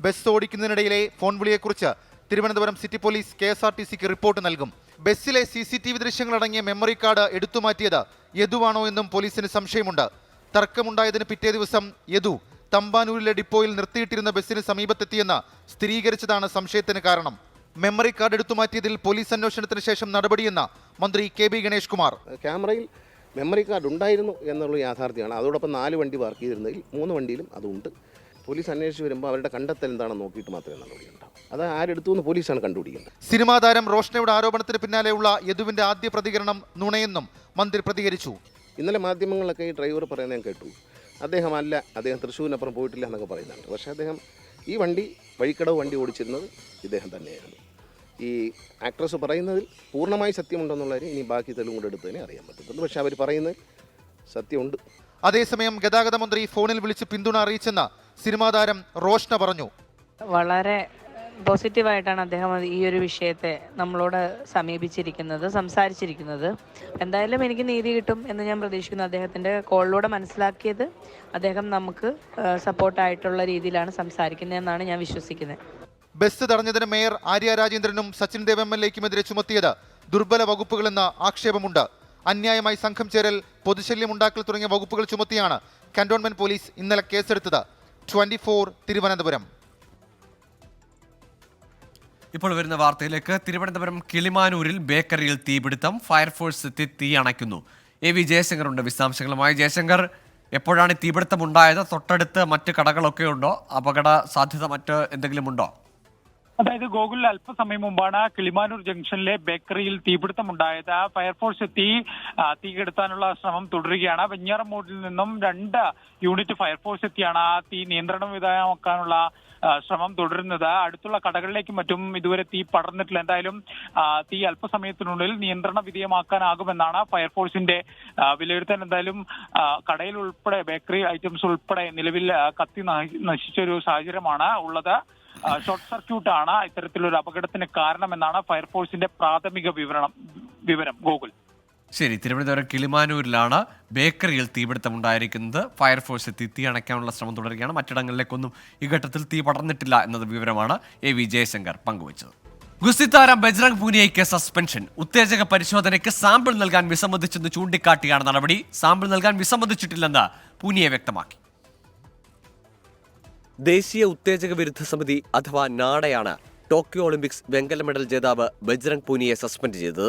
Speaker 14: ബസ് ഓടിക്കുന്നതിനിടയിലെ ഫോൺ വിളിയെക്കുറിച്ച് തിരുവനന്തപുരം സിറ്റി പോലീസ് KSRTCക്ക് റിപ്പോർട്ട് നൽകും. ബസ്സിലെ CCTV ദൃശ്യങ്ങളടങ്ങിയ മെമ്മറി കാർഡ് എടുത്തുമാറ്റിയത് യദുവാണോ എന്നും പോലീസിന് സംശയമുണ്ട്. തർക്കമുണ്ടായതിന് പിറ്റേ ദിവസം യദു തമ്പാനൂരിലെ ഡിപ്പോയിൽ നിർത്തിയിട്ടിരുന്ന ബസ്സിന് സമീപത്തെത്തിയെന്ന് സ്ഥിരീകരിച്ചതാണ് സംശയത്തിന് കാരണം. മെമ്മറി കാർഡ് എടുത്തുമാറ്റിയതിൽ പോലീസ് അന്വേഷണത്തിന് ശേഷം നടപടിയെന്ന് മന്ത്രി KB ഗണേഷ് കുമാർ.
Speaker 15: ക്യാമറയിൽ മെമ്മറി കാർഡ് ഉണ്ടായിരുന്നു എന്നുള്ള യാഥാർത്ഥ്യമാണ്. അതോടൊപ്പം 4 വണ്ടി പാർക്ക് ചെയ്തിരുന്നതിൽ 3 വണ്ടിയിലും അതുണ്ട്. പോലീസ് അന്വേഷിച്ച് വരുമ്പോൾ അവരുടെ കണ്ടെത്തൽ എന്താണെന്ന് നോക്കിയിട്ട് മാത്രമേ നടപടിയുണ്ടാവും. അത് ആരെടുത്തു എന്ന് പോലീസാണ് കണ്ടുപിടിക്കുന്നത്.
Speaker 14: സിനിമാ താരം റോഷ്നയുടെ ആരോപണത്തിന് പിന്നാലെയുള്ള യദുവിന്റെ ആദ്യ പ്രതികരണം നുണയെന്നും മന്ത്രി പ്രതികരിച്ചു.
Speaker 15: ഇന്നലെ മാധ്യമങ്ങളിലൊക്കെ ഈ ഡ്രൈവർ പറയുന്നത് ഞാൻ കേട്ടു. അദ്ദേഹം തൃശ്ശൂരിനപ്പുറം പോയിട്ടില്ല എന്നൊക്കെ പറയുന്നുണ്ട്. പക്ഷേ അദ്ദേഹം ഈ വണ്ടി വഴിക്കടവ് വണ്ടി ഓടിച്ചിരുന്നത് ഇദ്ദേഹം തന്നെയായിരുന്നു. ഈ ആക്ട്രസ് പറയുന്നതിൽ പൂർണ്ണമായി സത്യമുണ്ടെന്നുള്ള ഇനി ബാക്കി തെളിവും കൂടെ എടുത്തതിനെ അറിയാൻ പറ്റുന്നുണ്ട്. പക്ഷെ അവർ പറയുന്നതിൽ സത്യമുണ്ട്.
Speaker 14: അതേസമയം ഗതാഗത മന്ത്രി ഫോണിൽ വിളിച്ച് പിന്തുണ അറിയിച്ചെന്ന് സിനിമാ താരം റോഷ്ന പറഞ്ഞു.
Speaker 16: വളരെ
Speaker 3: പോസിറ്റീവായിട്ടാണ് അദ്ദേഹം ഈ ഒരു വിഷയത്തെ നമ്മളോട് സംസാരിച്ചിരിക്കുന്നത്. എന്തായാലും എനിക്ക് നീതി കിട്ടും എന്ന് ഞാൻ പ്രതീക്ഷിക്കുന്നു. അദ്ദേഹത്തിൻ്റെ കോളിലൂടെ മനസ്സിലാക്കിയത് അദ്ദേഹം നമുക്ക് സപ്പോർട്ടായിട്ടുള്ള രീതിയിലാണ് സംസാരിക്കുന്നതെന്നാണ് ഞാൻ വിശ്വസിക്കുന്നത്.
Speaker 14: ബസ് തടഞ്ഞതിന് മേയർ ആര്യ രാജേന്ദ്രനും സച്ചിൻ ദേവ് MLAയ്ക്കുമെതിരെ ചുമത്തിയത് ദുർബല വകുപ്പുകളെന്ന ആക്ഷേപമുണ്ട്. അന്യായമായി സംഘം ചേരൽ, പൊതുശല്യം ഉണ്ടാക്കൽ തുടങ്ങിയ വകുപ്പുകൾ ചുമത്തിയാണ് കന്റോൺമെന്റ് പോലീസ് ഇന്നലെ കേസെടുത്തത്. 24 തിരുവനന്തപുരം.
Speaker 1: ഇപ്പോൾ വരുന്ന വാർത്തയിലേക്ക്. തിരുവനന്തപുരം കിളിമാനൂരിൽ ബേക്കറിയിൽ തീപിടുത്തം. ഫയർഫോഴ്സ് എത്തി തീ അണയ്ക്കുന്നു. AV ജയശങ്കർ ഉണ്ട് വിശദാംശങ്ങളുമായി. ജയശങ്കർ, എപ്പോഴാണ് തീപിടുത്തം ഉണ്ടായത്? തൊട്ടടുത്ത് മറ്റ് കടകളൊക്കെ ഉണ്ടോ? അപകട സാധ്യത മറ്റ് എന്തെങ്കിലും ഉണ്ടോ?
Speaker 11: അതായത് ഗോകുൽ, അല്പസമയം മുമ്പാണ് കിളിമാനൂർ ജംഗ്ഷനിലെ ബേക്കറിയിൽ തീപിടുത്തമുണ്ടായത്. ഫയർഫോഴ്സ് എത്തി തീ കെടുത്താനുള്ള ശ്രമം തുടരുകയാണ്. വെഞ്ഞാറമൂടിൽ നിന്നും 2 യൂണിറ്റ് ഫയർഫോഴ്സ് എത്തിയാണ് ആ തീ നിയന്ത്രണ വിധേയമാക്കാനുള്ള ശ്രമം തുടരുന്നത്. അടുത്തുള്ള കടകളിലേക്കും മറ്റും ഇതുവരെ തീ പടർന്നിട്ടില്ല. എന്തായാലും തീ അല്പസമയത്തിനുള്ളിൽ നിയന്ത്രണ വിധേയമാക്കാനാകുമെന്നാണ് ഫയർഫോഴ്സിന്റെ വിലയിരുത്തൽ. എന്തായാലും കടയിൽ ഉൾപ്പെടെ ബേക്കറി ഐറ്റംസ് ഉൾപ്പെടെ നിലവിൽ കത്തി നശിച്ചൊരു സാഹചര്യമാണ് ഉള്ളത്. ഷോർട്ട് സർക്യൂട്ടാണ് ഇത്തരത്തിലൊരു അപകടത്തിന് കാരണമെന്നാണ് ഫയർഫോഴ്സിന്റെ പ്രാഥമിക വിവരം. ഗോകുൽ,
Speaker 1: ശരി. തിരുവനന്തപുരം കിളിമാനൂരിലാണ് ബേക്കറിയിൽ തീപിടുത്തമുണ്ടായിരിക്കുന്നത്. ഫയർഫോഴ്സ് എത്തി തീ അണയ്ക്കാനുള്ള ശ്രമം തുടരുകയാണ്. മറ്റിടങ്ങളിലേക്കൊന്നും ഈ ഘട്ടത്തിൽ തീ പടർന്നിട്ടില്ല എന്നത് വിവരമാണ് AV ജയശങ്കർ പങ്കുവച്ചത്. ഗുസ്തി താരം ബജ്രംഗ് പൂനിയയ്ക്ക് സസ്പെൻഷൻ. ഉത്തേജക പരിശോധനയ്ക്ക് സാമ്പിൾ നൽകാൻ വിസമ്മതിച്ചെന്ന് ചൂണ്ടിക്കാട്ടിയാണ് നടപടി. സാമ്പിൾ നൽകാൻ വിസമ്മതിച്ചിട്ടില്ലെന്ന് പൂനിയ വ്യക്തമാക്കി. ദേശീയ ഉത്തേജക വിരുദ്ധ സമിതി അഥവാ നാഡയാണ് ടോക്കിയോ ഒളിമ്പിക്സ് വെങ്കല മെഡൽ ജേതാവ് ബജ്രംഗ് പൂനിയെ സസ്പെൻഡ് ചെയ്തത്.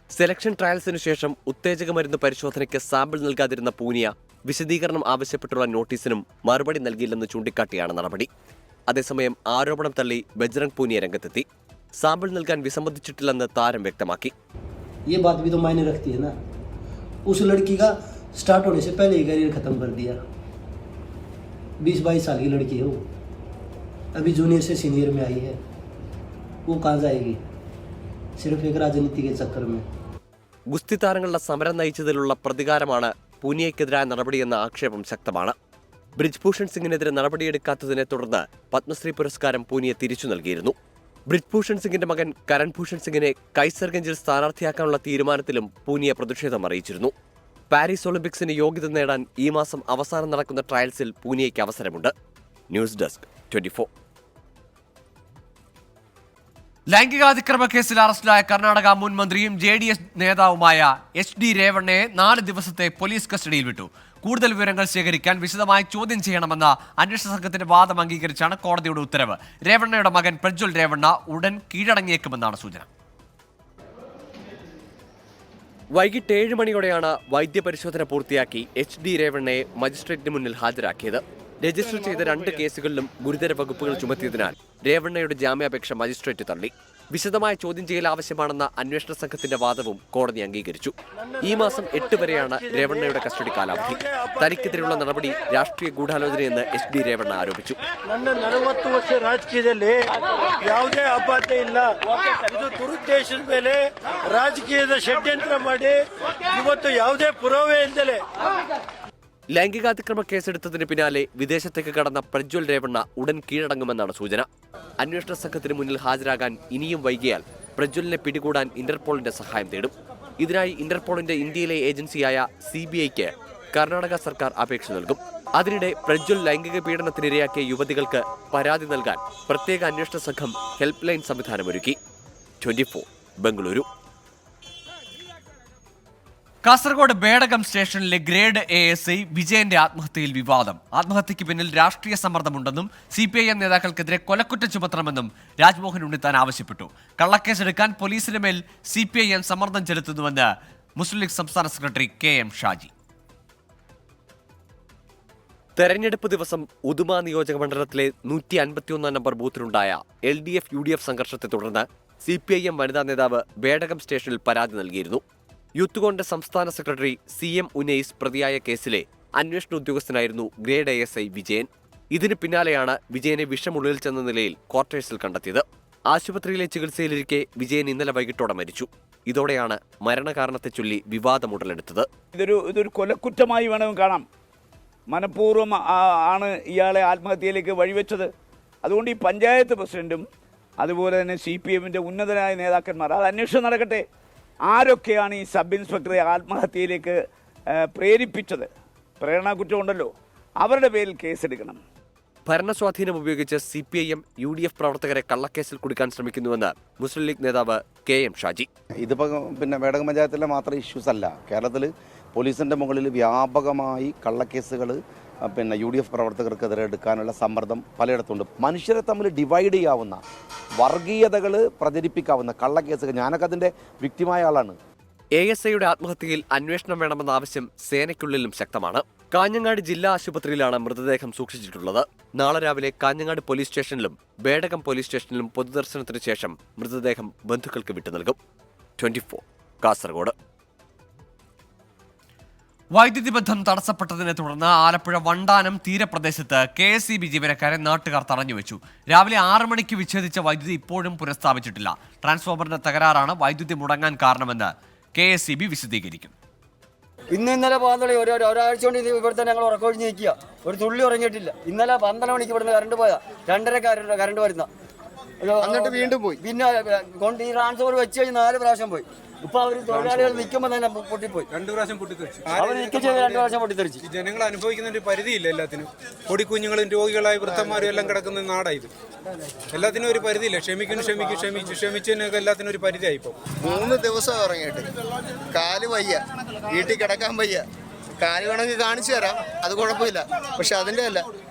Speaker 1: സെലക്ഷൻ ട്രയൽസിനു ശേഷം ഉത്തേജക മരുന്ന് പരിശോധനയ്ക്ക് സാമ്പിൾ നൽകാതിരുന്ന പൂനിയ വിശദീകരണം ആവശ്യപ്പെട്ടുള്ള നോട്ടീസിനും മറുപടി നൽകിയില്ലെന്ന് ചൂണ്ടിക്കാട്ടിയാണ് നടപടി. അതേസമയം ആരോപണം തള്ളി ബജ്രംഗ് പൂനിയ രംഗത്തെത്തി. സാമ്പിൾ നൽകാൻ വിസമ്മതിച്ചിട്ടില്ലെന്ന് താരം വ്യക്തമാക്കി.
Speaker 16: स्टार्ट होने से पहले ही करियर ख़त्म कर दिया. 20-22 साल की लड़की है वो, अभी जूनियर से सीनियर में आई है. वो कहाँ जाएगी सिर्फ एक राजनीति के चक्कर में.
Speaker 1: ഗുസ്തി താരങ്ങളുടെ സമരം നയിച്ചതിലുള്ള പ്രതികാരമാണ് പൂനിയയ്ക്കെതിരായ നടപടിയെന്ന ആക്ഷേപം ശക്തമാണ്. ബ്രിജ്ഭൂഷൺ സിംഗിനെതിരെ നടപടിയെടുക്കാത്തതിനെ തുടർന്ന് പത്മശ്രീ പുരസ്കാരം പൂനിയെ തിരിച്ചു നൽകിയിരുന്നു. ബ്രിജ്ഭൂഷൺ സിംഗിന്റെ മകൻ കരൺ ഭൂഷൺ സിംഗിനെ കൈസർഗഞ്ചിൽ സ്ഥാനാർത്ഥിയാക്കാനുള്ള തീരുമാനത്തിലും പൂനിയ പ്രതിഷേധം അറിയിച്ചിരുന്നു. പാരീസ് ഒളിമ്പിക്സിന് യോഗ്യത നേടാൻ ഈ മാസം അവസാനം നടക്കുന്ന ട്രയൽസിൽ പൂനിയയ്ക്ക് അവസരമുണ്ട്. News desk 24. ലൈംഗികാതിക്രമ കേസിൽ അറസ്റ്റിലായ കർണാടക മുൻ മന്ത്രിയും JDS നേതാവുമായ HD രേവണ്ണയെ 4 ദിവസത്തെ പോലീസ് കസ്റ്റഡിയിൽ വിട്ടു. കൂടുതൽ വിവരങ്ങൾ ശേഖരിക്കാൻ വിശദമായി ചോദ്യം ചെയ്യണമെന്ന അന്വേഷണ സംഘത്തിന്റെ വാദം അംഗീകരിച്ചാണ് കോടതിയുടെ ഉത്തരവ്. രേവണ്ണയുടെ മകൻ പ്രജ്വൽ രേവണ്ണ ഉടൻ കീഴടങ്ങിയേക്കുമെന്നാണ് സൂചന. വൈകിട്ട് 7 മണിയോടെയാണ് വൈദ്യപരിശോധന പൂർത്തിയാക്കി HD രേവണ്ണയെ മജിസ്ട്രേറ്റിന് മുന്നിൽ ഹാജരാക്കിയത്. രജിസ്റ്റർ ചെയ്ത 2 കേസുകളിലും ഗുരുതര വകുപ്പുകൾ ചുമത്തിയതിനാൽ രേവണ്ണയുടെ ജാമ്യാപേക്ഷ മജിസ്ട്രേറ്റ് തള്ളി. വിശദമായ ചോദ്യം ചെയ്യൽ ആവശ്യമാണെന്ന അന്വേഷണ സംഘത്തിന്റെ വാദവും കോടതി അംഗീകരിച്ചു. ഈ മാസം 8 വരെയാണ് രേവണ്ണയുടെ കസ്റ്റഡി കാലാവധി. തനിക്കെതിരെയുള്ള നടപടി രാഷ്ട്രീയ ഗൂഢാലോചനയെന്ന് HD രേവണ്ണ ആരോപിച്ചു.
Speaker 17: 40 ವರ್ಷ ರಾಜಕೀಯದಲ್ಲಿ ಯಾವುದೇ ಅಪಾತೆ ಇಲ್ಲ. ಇದು ದುರುದ್ದೇಶದ ಮೇಲೆ ರಾಜಕೀಯದ ಷಡ್ಯಂತ್ರ ಮಾಡಿ ಇವತ್ತು ಯಾವುದೇ ಪುರಾವೆ ಇಲ್ಲದೆ
Speaker 1: ലൈംഗികാതിക്രമ കേസെടുത്തതിന് പിന്നാലെ വിദേശത്തേക്ക് കടന്ന പ്രജ്വൽ രേവണ്ണ ഉടൻ കീഴടങ്ങുമെന്നാണ് സൂചന. അന്വേഷണ സംഘത്തിന് മുന്നിൽ ഹാജരാകാൻ ഇനിയും വൈകിയാൽ പ്രജ്വലിനെ പിടികൂടാൻ ഇന്റർപോളിന്റെ സഹായം തേടും. ഇതിനായി ഇന്റർപോളിന്റെ ഇന്ത്യയിലെ ഏജൻസിയായ CBIക്ക് കർണാടക സർക്കാർ അപേക്ഷ നൽകും. അതിനിടെ പ്രജ്വൽ ലൈംഗിക പീഡനത്തിനിരയാക്കിയ യുവതികൾക്ക് പരാതി നൽകാൻ പ്രത്യേക അന്വേഷണ സംഘം ഹെൽപ്പ് ലൈൻ സംവിധാനമൊരുക്കി. 24 ബംഗളൂരു. കാസർഗോഡ് ബേഡകം സ്റ്റേഷനിലെ ഗ്രേഡ് ASI വിജയന്റെ ആത്മഹത്യയിൽ വിവാദം. ആത്മഹത്യയ്ക്ക് പിന്നിൽ രാഷ്ട്രീയ സമ്മർദ്ദമുണ്ടെന്നും CPIM നേതാക്കൾക്കെതിരെ കൊലക്കുറ്റം ചുമത്തണമെന്നും രാജ്മോഹൻ ഉണ്ണിത്താൻ ആവശ്യപ്പെട്ടു. കള്ളക്കേസെടുക്കാൻ പോലീസിന് മേൽ CPIM സമ്മർദ്ദം ചെലുത്തുന്നുവെന്ന് മുസ്ലിം ലീഗ് സംസ്ഥാന സെക്രട്ടറി KM ഷാജി. തെരഞ്ഞെടുപ്പ് ദിവസം ഉദുമ നിയോജക മണ്ഡലത്തിലെ 151 നമ്പർ ബൂത്തിലുണ്ടായ LDF-UDF സംഘർഷത്തെ തുടർന്ന് CPIM വനിതാ നേതാവ് ബേഡകം സ്റ്റേഷനിൽ പരാതി നൽകിയിരുന്നു. യൂത്ത് കോൺഗ്രസ് സംസ്ഥാന സെക്രട്ടറി CM ഉനൈസ് പ്രതിയായ കേസിലെ അന്വേഷണ ഉദ്യോഗസ്ഥനായിരുന്നു ഗ്രേഡ് ASI വിജയൻ. ഇതിന് പിന്നാലെയാണ് വിജയനെ വിഷമുള്ളിൽ ചെന്ന നിലയിൽ ക്വാർട്ടേഴ്സിൽ കണ്ടെത്തിയത്. ആശുപത്രിയിലെ ചികിത്സയിലിരിക്കെ വിജയൻ ഇന്നലെ വൈകിട്ടോടെ മരിച്ചു. ഇതോടെയാണ് മരണകാരണത്തെ ചൊല്ലി വിവാദം ഉടലെടുത്തത്.
Speaker 18: ഇതൊരു കൊലക്കുറ്റമായി വേണം കാണാം. മനഃപൂർവ്വം ആണ് ഇയാളെ ആത്മഹത്യയിലേക്ക് വഴിവെച്ചത്. അതുകൊണ്ട് ഈ പഞ്ചായത്ത് പ്രസിഡന്റും അതുപോലെ തന്നെ CPM-ന്റെ ഉന്നതരായ നേതാക്കന്മാർ, അത് അന്വേഷണം നടക്കട്ടെ. ആരൊക്കെയാണ് ഈ സബ് ഇൻസ്പെക്ടറെ ആത്മഹത്യയിലേക്ക് പ്രേരിപ്പിച്ചത്? പ്രേരണ കുറ്റമുണ്ടല്ലോ, അവരുടെ പേരിൽ കേസെടുക്കണം.
Speaker 1: ഭരണസ്വാധീനം ഉപയോഗിച്ച് CPIM UDF പ്രവർത്തകരെ കള്ളക്കേസിൽ കുടുക്കാൻ ശ്രമിക്കുന്നുവെന്ന് മുസ്ലിം ലീഗ് നേതാവ് KM ഷാജി.
Speaker 19: ഇതിപ്പോൾ വേടകം പഞ്ചായത്തിലെ മാത്രം ഇഷ്യൂസ് അല്ല. കേരളത്തിൽ പോലീസിൻ്റെ മുകളിൽ വ്യാപകമായി കള്ളക്കേസുകൾ UDF പ്രവർത്തകർക്കെതിരെ എടുക്കാനുള്ള സമ്മർദ്ദം പലയിടത്തുണ്ട്. മനുഷ്യരെ തമ്മിൽ ഡിവൈഡ് ചെയ്യാവുന്ന, വർഗീയതകൾ പ്രചരിപ്പിക്കാവുന്ന കള്ളക്കേസുകൾ, ഞാനൊക്കെ അതിൻ്റെ വിക്ടിമായ ആളാണ്.
Speaker 1: ASIയുടെ ആത്മഹത്യയിൽ അന്വേഷണം വേണമെന്ന ആവശ്യം സേനയ്ക്കുള്ളിലും ശക്തമാണ്. കാഞ്ഞങ്ങാട് ജില്ലാ ആശുപത്രിയിലാണ് മൃതദേഹം സൂക്ഷിച്ചിട്ടുള്ളത്. നാളെ രാവിലെ കാഞ്ഞങ്ങാട് പോലീസ് സ്റ്റേഷനിലും ബേഡകം പോലീസ് സ്റ്റേഷനിലും പൊതുദർശനത്തിന് ശേഷം മൃതദേഹം ബന്ധുക്കൾക്ക് വിട്ടു നൽകും. 24 കാസർഗോഡ്. വൈദ്യുതി ബന്ധം തടസ്സപ്പെട്ടതിനെ തുടർന്ന് ആലപ്പുഴ വണ്ടാനം തീരപ്രദേശത്ത് KSEB ജീവനക്കാരെ നാട്ടുകാർ തടഞ്ഞുവെച്ചു. രാവിലെ 6 മണിക്ക് വിച്ഛേദിച്ച വൈദ്യുതി ഇപ്പോഴും പുനഃസ്ഥാപിച്ചിട്ടില്ല. ട്രാൻസ്ഫോമറിന്റെ തകരാറാണ് വൈദ്യുതി മുടങ്ങാൻ കാരണമെന്ന് KSEB വിശദീകരിക്കും.
Speaker 20: ഇന്നലെ പാന്തളി ഒരാഴ്ച കൊണ്ട് ഇവിടെ തന്നെ ഞങ്ങൾ ഉറക്കൊഴിഞ്ഞ് നിൽക്കുക. ഒരു തുള്ളി ഉറങ്ങിയിട്ടില്ല. ഇന്നലെ 12 മണിക്ക് ഇവിടുന്ന് കറണ്ട് പോയാ 2:30 കറണ്ട് വരുന്ന, എന്നിട്ട് വീണ്ടും പോയി. പിന്നെ കൊണ്ട് ഈ ട്രാൻസ്ഫോമർ വെച്ച് കഴിഞ്ഞ് 4 പ്രാവശ്യം പോയി. ഇപ്പൊ അവർ തൊഴിലാളികൾ നിൽക്കുമ്പോൾ തന്നെ പൊട്ടിപ്പോയി. 2 പ്രാവശ്യം പൊട്ടിത്തെറിച്ചു. അവർ നിൽക്കുക 2 പ്രാവശ്യം പൊട്ടിത്തെറിച്ചു.
Speaker 21: ജനങ്ങൾ അനുഭവിക്കുന്ന ഒരു പരിധിയില്ല. എല്ലാത്തിനും പൊടിക്കുഞ്ഞുങ്ങളും രോഗികളായ വൃദ്ധന്മാരും എല്ലാം കിടക്കുന്ന നാടായത്. എല്ലാത്തിനും ഒരു പരിധിയില്ല. ക്ഷമിച്ചതിനൊക്കെ എല്ലാത്തിനും ഒരു പരിധിയായി. ഇപ്പോൾ
Speaker 22: 3 ദിവസം ഇറങ്ങിയിട്ട് കാല് വയ്യ, വീട്ടിൽ കിടക്കാൻ വയ്യ. കാല് വേണമെങ്കിൽ കാണിച്ചു തരാം, അത് കുഴപ്പമില്ല. പക്ഷെ അതിൻ്റെ അല്ല,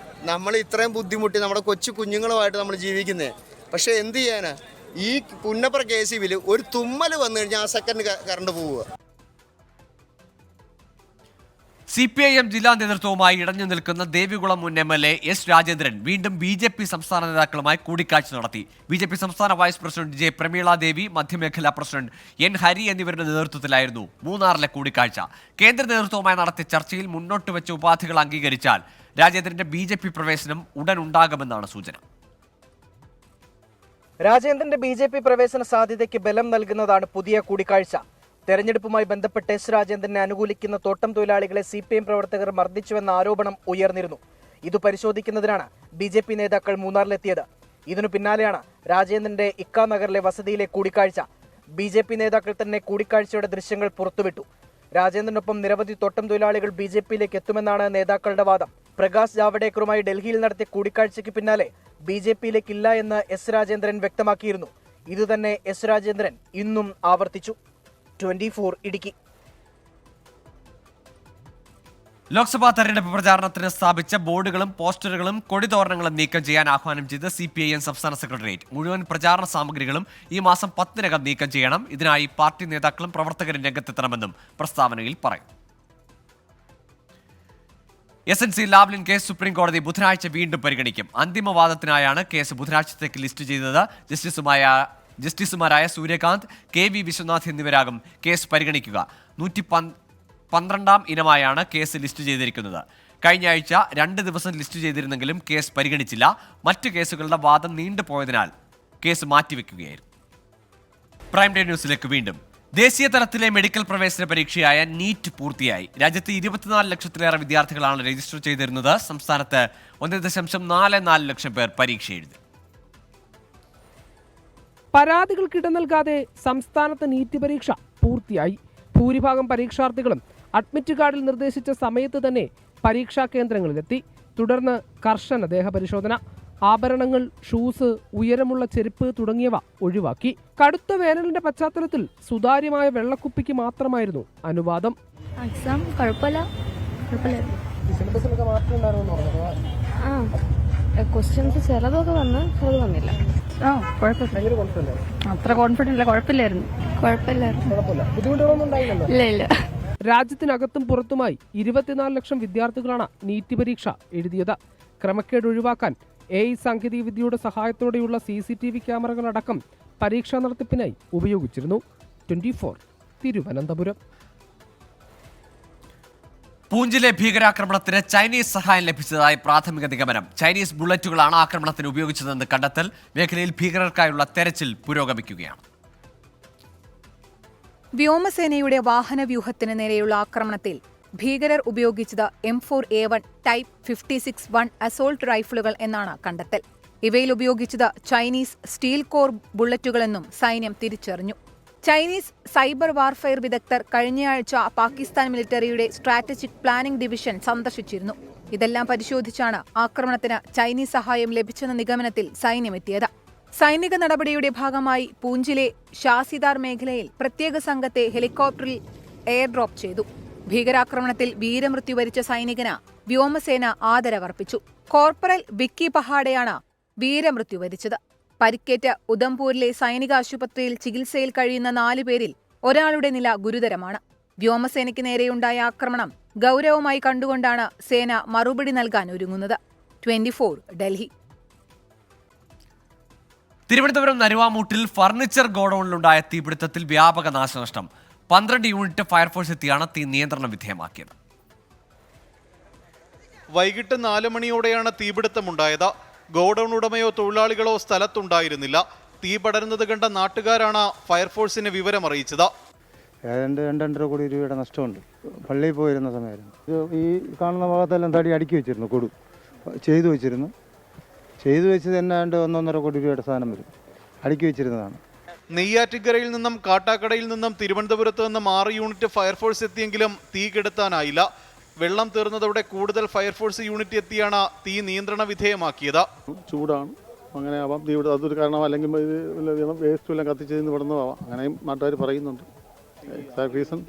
Speaker 22: നമ്മൾ ഇത്രയും ബുദ്ധിമുട്ടി നമ്മുടെ കൊച്ചു കുഞ്ഞുങ്ങളുമായിട്ട് നമ്മൾ ജീവിക്കുന്നേ. പക്ഷെ എന്ത് ചെയ്യാനാ, ഈ പുന്നപ്ര KSEBിൽ ഒരു തുമ്മൽ വന്നു കഴിഞ്ഞാൽ ആ സെക്കൻഡ് കറണ്ട് പോവുക.
Speaker 1: CPIM ജില്ലാ നേതൃത്വവുമായി ഇടഞ്ഞു നിൽക്കുന്ന ദേവികുളം മുൻ MLA S രാജേന്ദ്രൻ വീണ്ടും BJP സംസ്ഥാന നേതാക്കളുമായി കൂടിക്കാഴ്ച നടത്തി. BJP സംസ്ഥാന വൈസ് പ്രസിഡന്റ് J പ്രമീള ദേവി, മധ്യമേഖലാ പ്രസിഡന്റ് N ഹരി എന്നിവരുടെ നേതൃത്വത്തിലായിരുന്നു മൂന്നാറിലെ കൂടിക്കാഴ്ച. കേന്ദ്ര നേതൃത്വവുമായി നടത്തിയ ചർച്ചയിൽ മുന്നോട്ട് വെച്ച ഉപാധികൾ അംഗീകരിച്ചാൽ രാജേന്ദ്രന്റെ BJP പ്രവേശനം ഉടൻ ഉണ്ടാകുമെന്നാണ് സൂചന.
Speaker 23: രാജേന്ദ്രന്റെ BJP പ്രവേശന സാധ്യതയ്ക്ക് ബലം നൽകുന്നതാണ് പുതിയ കൂടിക്കാഴ്ച. തെരഞ്ഞെടുപ്പുമായി ബന്ധപ്പെട്ട് S രാജേന്ദ്രനെ അനുകൂലിക്കുന്ന തോട്ടം തൊഴിലാളികളെ CPM പ്രവർത്തകർ മർദ്ദിച്ചുവെന്ന ആരോപണം ഉയർന്നിരുന്നു. ഇത് പരിശോധിക്കുന്നതിനാണ് BJP നേതാക്കൾ മൂന്നാറിലെത്തിയത്. ഇതിനു പിന്നാലെയാണ് രാജേന്ദ്രന്റെ ഇക്ക നഗറിലെ വസതിയിലെ കൂടിക്കാഴ്ച. BJP നേതാക്കൾ തന്നെ കൂടിക്കാഴ്ചയുടെ ദൃശ്യങ്ങൾ പുറത്തുവിട്ടു. രാജേന്ദ്രനൊപ്പം നിരവധി തോട്ടം തൊഴിലാളികൾ BJPയിലേക്ക് എത്തുമെന്നാണ് നേതാക്കളുടെ വാദം. പ്രകാശ് ജാവ്ദേക്കറുമായി ഡൽഹിയിൽ നടത്തിയ കൂടിക്കാഴ്ചയ്ക്ക് പിന്നാലെ BJPയിലേക്കില്ല എന്ന് S രാജേന്ദ്രൻ വ്യക്തമാക്കിയിരുന്നു. ഇതുതന്നെ S രാജേന്ദ്രൻ ഇന്നും ആവർത്തിച്ചു. 24 ഇടുക്കി.
Speaker 1: ലോക്സഭാ തെരഞ്ഞെടുപ്പ് പ്രചാരണത്തിന് സ്ഥാപിച്ച ബോർഡുകളും പോസ്റ്ററുകളും കൊടിതോരണങ്ങളും നീക്കം ചെയ്യാൻ ആഹ്വാനം ചെയ്ത് CPIM സംസ്ഥാന സെക്രട്ടേറിയറ്റ്. മുഴുവൻ പ്രചാരണ സാമഗ്രികളും ഈ മാസം 10-നകം നീക്കം ചെയ്യണം. ഇതിനായി പാർട്ടി നേതാക്കളും പ്രവർത്തകരും രംഗത്തെത്തണമെന്നും പ്രസ്താവനയിൽ പറയും. SNC ലാവ്ലിൻ കേസ് സുപ്രീം കോടതി ബുധനാഴ്ച വീണ്ടും പരിഗണിക്കും. അന്തിമവാദത്തിനായാണ് കേസ് ബുധനാഴ്ചത്തേക്ക് ലിസ്റ്റ് ചെയ്തത്. ജസ്റ്റിസുമാരായ സൂര്യകാന്ത്, KV വിശ്വനാഥ് എന്നിവരാകും കേസ് പരിഗണിക്കുക. 112ാം ഇനമായാണ് കേസ് ലിസ്റ്റ് ചെയ്തിരിക്കുന്നത്. കഴിഞ്ഞ ആഴ്ച 2 ദിവസം ലിസ്റ്റ് ചെയ്തിരുന്നെങ്കിലും കേസ് പരിഗണിച്ചില്ല. മറ്റു കേസുകളുടെ വാദം നീണ്ടുപോയതിനാൽ കേസ് മാറ്റിവെക്കുകയായിരുന്നു. പ്രൈം ടൈം ന്യൂസിലേക്ക് വീണ്ടും. ദേശീയ തലത്തിലെ മെഡിക്കൽ പ്രവേശന പരീക്ഷയായ നീറ്റ് പൂർത്തിയായി. രാജ്യത്ത് 24 ലക്ഷത്തിലേറെ വിദ്യാർത്ഥികളാണ് രജിസ്റ്റർ ചെയ്തിരുന്നത്. സംസ്ഥാനത്ത് 1.44 ലക്ഷം പേർ പരീക്ഷ എഴുതി.
Speaker 11: പരാതികൾക്കിട നൽകാതെ സംസ്ഥാനത്ത് നീറ്റ് പരീക്ഷ പൂർത്തിയായി. ഭൂരിഭാഗം പരീക്ഷാർത്ഥികളും അഡ്മിറ്റ് കാർഡിൽ നിർദ്ദേശിച്ച സമയത്ത് തന്നെ പരീക്ഷാ കേന്ദ്രങ്ങളിലെത്തി. തുടർന്ന് കർശന ദേഹപരിശോധന. ആഭരണങ്ങൾ, ഷൂസ്, ഉയരമുള്ള ചെരുപ്പ് തുടങ്ങിയവ ഒഴിവാക്കി. കടുത്ത വേനലിന്റെ പശ്ചാത്തലത്തിൽ സുതാര്യമായ വെള്ളക്കുപ്പിക്ക് മാത്രമായിരുന്നു അനുവാദം.
Speaker 24: എക്സാം കുഴപ്പമില്ല. ക്വസ്റ്റ്യൻസ് ചിലതൊക്കെ വന്ന് ചിലത് വന്നില്ല. അത്ര കോൺഫിഡന്റ് കുഴപ്പമില്ലായിരുന്നു. ഇല്ല.
Speaker 11: രാജ്യത്തിനകത്തും പുറത്തുമായി 24 ലക്ഷം വിദ്യാർത്ഥികളാണ് നീറ്റ് പരീക്ഷ എഴുതിയത്. ക്രമക്കേട് ഒഴിവാക്കാൻ AI സാങ്കേതിക വിദ്യയുടെ സഹായത്തോടെയുള്ള CCTV ക്യാമറകളടക്കം പരീക്ഷാ നടത്തിപ്പിനായി ഉപയോഗിച്ചിരുന്നു. 24 തിരുവനന്തപുരം.
Speaker 1: പൂഞ്ചിലെ ഭീകരാക്രമണത്തിന് ചൈനീസ് സഹായം ലഭിച്ചതായി പ്രാഥമിക നിഗമനം. ചൈനീസ് ബുള്ളറ്റുകളാണ് ആക്രമണത്തിന് ഉപയോഗിച്ചതെന്ന് കണ്ടെത്തൽ. മേഖലയിൽ ഭീകരർക്കായുള്ള തെരച്ചിൽ പുരോഗമിക്കുകയാണ്.
Speaker 25: വ്യോമസേനയുടെ വാഹനവ്യൂഹത്തിന് നേരെയുള്ള ആക്രമണത്തിൽ ഭീകരർ ഉപയോഗിച്ചത് M4A1 ടൈപ്പ് 56-1 അസോൾട്ട് റൈഫിളുകൾ എന്നാണ് കണ്ടെത്തൽ. ഇവയിൽ ഉപയോഗിച്ചത് ചൈനീസ് സ്റ്റീൽ കോർ ബുള്ളറ്റുകളെന്നും സൈന്യം തിരിച്ചറിഞ്ഞു. ചൈനീസ് സൈബർ വാർഫെയർ വിദഗ്ധർ കഴിഞ്ഞയാഴ്ച പാകിസ്ഥാൻ മിലിറ്ററിയുടെ സ്ട്രാറ്റജിക് പ്ലാനിംഗ് ഡിവിഷൻ സന്ദർശിച്ചിരുന്നു. ഇതെല്ലാം പരിശോധിച്ചാണ് ആക്രമണത്തിന് ചൈനീസ് സഹായം ലഭിച്ചെന്ന നിഗമനത്തിൽ സൈന്യമെത്തിയത്. സൈനിക നടപടിയുടെ ഭാഗമായി പൂഞ്ചിലെ ഷാസിദാർ മേഖലയിൽ പ്രത്യേക സംഘത്തെ ഹെലികോപ്റ്ററിൽ എയർ ഡ്രോപ്പ് ചെയ്തു. ഭീകരാക്രമണത്തിൽ വീരമൃത്യു വരിച്ച സൈനികന് വ്യോമസേന ആദരവർപ്പിച്ചു. കോർപ്പറൽ വിക്കി പഹാഡയാണ് വീരമൃത്യു വരിച്ചത്. പരിക്കേറ്റ് ഉധംപൂരിലെ സൈനിക ആശുപത്രിയിൽ ചികിത്സയിൽ കഴിയുന്ന 4 പേരിൽ ഒരാളുടെ നില ഗുരുതരമാണ്. വ്യോമസേനയ്ക്ക് നേരെയുണ്ടായ ആക്രമണം ഗൗരവമായി കണ്ടുകൊണ്ടാണ് സേന മറുപടി നൽകാൻ ഒരുങ്ങുന്നത്. 24 ഡൽഹി.
Speaker 1: തിരുവനന്തപുരം നരുവാമൂട്ടിൽ ഫർണിച്ചർ ഗോഡൌണിലുണ്ടായ തീപിടുത്തത്തിൽ വ്യാപക നാശനഷ്ടം. 12 യൂണിറ്റ് ഫയർഫോഴ്സ് എത്തിയാണ് തീ നിയന്ത്രണ വിധേയമാക്കിയത്.
Speaker 14: വൈകിട്ട് 4 മണിയോടെയാണ് തീപിടുത്തമുണ്ടായത്. ഗോഡൌൺ ഉടമയോ തൊഴിലാളികളോ സ്ഥലത്തുണ്ടായിരുന്നില്ല. തീ പടരുന്നത് കണ്ട നാട്ടുകാരാണ് ഫയർഫോഴ്സിനെ വിവരമറിയിച്ചത്.
Speaker 4: 2.5 കോടി രൂപയുടെ നഷ്ടമുണ്ട്. പള്ളിയിൽ പോയിരുന്ന സമയമായിരുന്നു. ഈ കാണുന്ന ഭാഗത്തെല്ലാം തടി അടുക്കി വെച്ചിരുന്നു. ചെയ്തു വെച്ചത് എന്നാണ്ട് 1.5 കോടി രൂപയുടെ സാധനം വരും. അടുക്കി വെച്ചിരുന്നതാണ്.
Speaker 14: നെയ്യാറ്റിക്കരയിൽ നിന്നും കാട്ടാക്കടയിൽ നിന്നും തിരുവനന്തപുരത്ത് നിന്നും 6 യൂണിറ്റ് ഫയർഫോഴ്സ് എത്തിയെങ്കിലും തീ കെടുത്താനായില്ല. വെള്ളം തീർന്നതോടെ കൂടുതൽ ഫയർഫോഴ്സ് യൂണിറ്റ് എത്തിയാണ് തീ നിയന്ത്രണ വിധേയമാക്കിയത്.
Speaker 5: ചൂടാണ്, അങ്ങനെ ആവാം തീപിടുത്തം. അതൊരു കാരണം. അല്ലെങ്കിൽ വേസ്റ്റ് എല്ലാം കത്തിച്ചതിന് വിടുന്നതാവാം. അങ്ങനെയും നാട്ടുകാർ പറയുന്നുണ്ട്. റീസൺ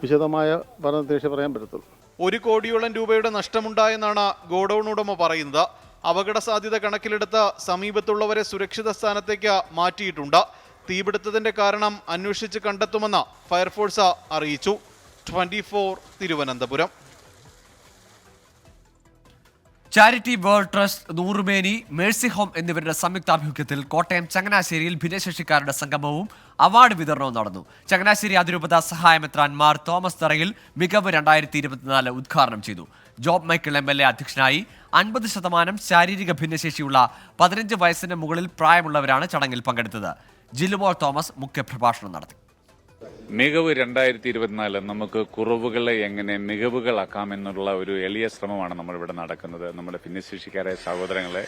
Speaker 5: വിശദമായ പഠനത്തിന് പറയാൻ പറ്റത്തുള്ളൂ.
Speaker 14: 1 കോടിയോളം രൂപയുടെ നഷ്ടമുണ്ടായെന്നാണ് ഗോഡൌൺ ഉടമ പറയുന്നത്. അപകട സാധ്യത കണക്കിലെടുത്ത് സമീപത്തുള്ളവരെ സുരക്ഷിത സ്ഥാനത്തേക്ക് മാറ്റിയിട്ടുണ്ട്. തീപിടുത്തത്തിന്റെ കാരണം അന്വേഷിച്ച് കണ്ടെത്തുമെന്ന് ഫയർഫോഴ്സ് അറിയിച്ചു. 24 തിരുവനന്തപുരം.
Speaker 1: ചാരിറ്റി വേൾഡ് ട്രസ്റ്റ്, നൂറുമേനി, മേഴ്സി ഹോം എന്നിവരുടെ സംയുക്താഭിമുഖ്യത്തിൽ കോട്ടയം ചങ്ങനാശ്ശേരിയിൽ ഭിന്നശേഷിക്കാരുടെ സംഗമവും അവാർഡ് വിതരണവും നടന്നു. ചങ്ങനാശ്ശേരി അതിരൂപത സഹായമെത്രാൻമാർ തോമസ് തറയിൽ മികവ് 2024 ഉദ്ഘാടനം ചെയ്തു. ജോബ് മൈക്കിൾ MLA അധ്യക്ഷനായി. 50% ശാരീരിക ഭിന്നശേഷിയുള്ള 15 വയസ്സിന് മുകളിൽ പ്രായമുള്ളവരാണ് ചടങ്ങിൽ പങ്കെടുത്തത്. ജില്ലുമോൾ തോമസ് മുഖ്യപ്രഭാഷണം നടത്തി.
Speaker 6: മികവ് 2024 നമുക്ക് കുറവുകളെ എങ്ങനെ മികവുകളാക്കാമെന്നുള്ള ഒരു എളിയ ശ്രമമാണ് നമ്മളിവിടെ നടക്കുന്നത്. നമ്മുടെ ഭിന്നശേഷിക്കാരായ സഹോദരങ്ങളെ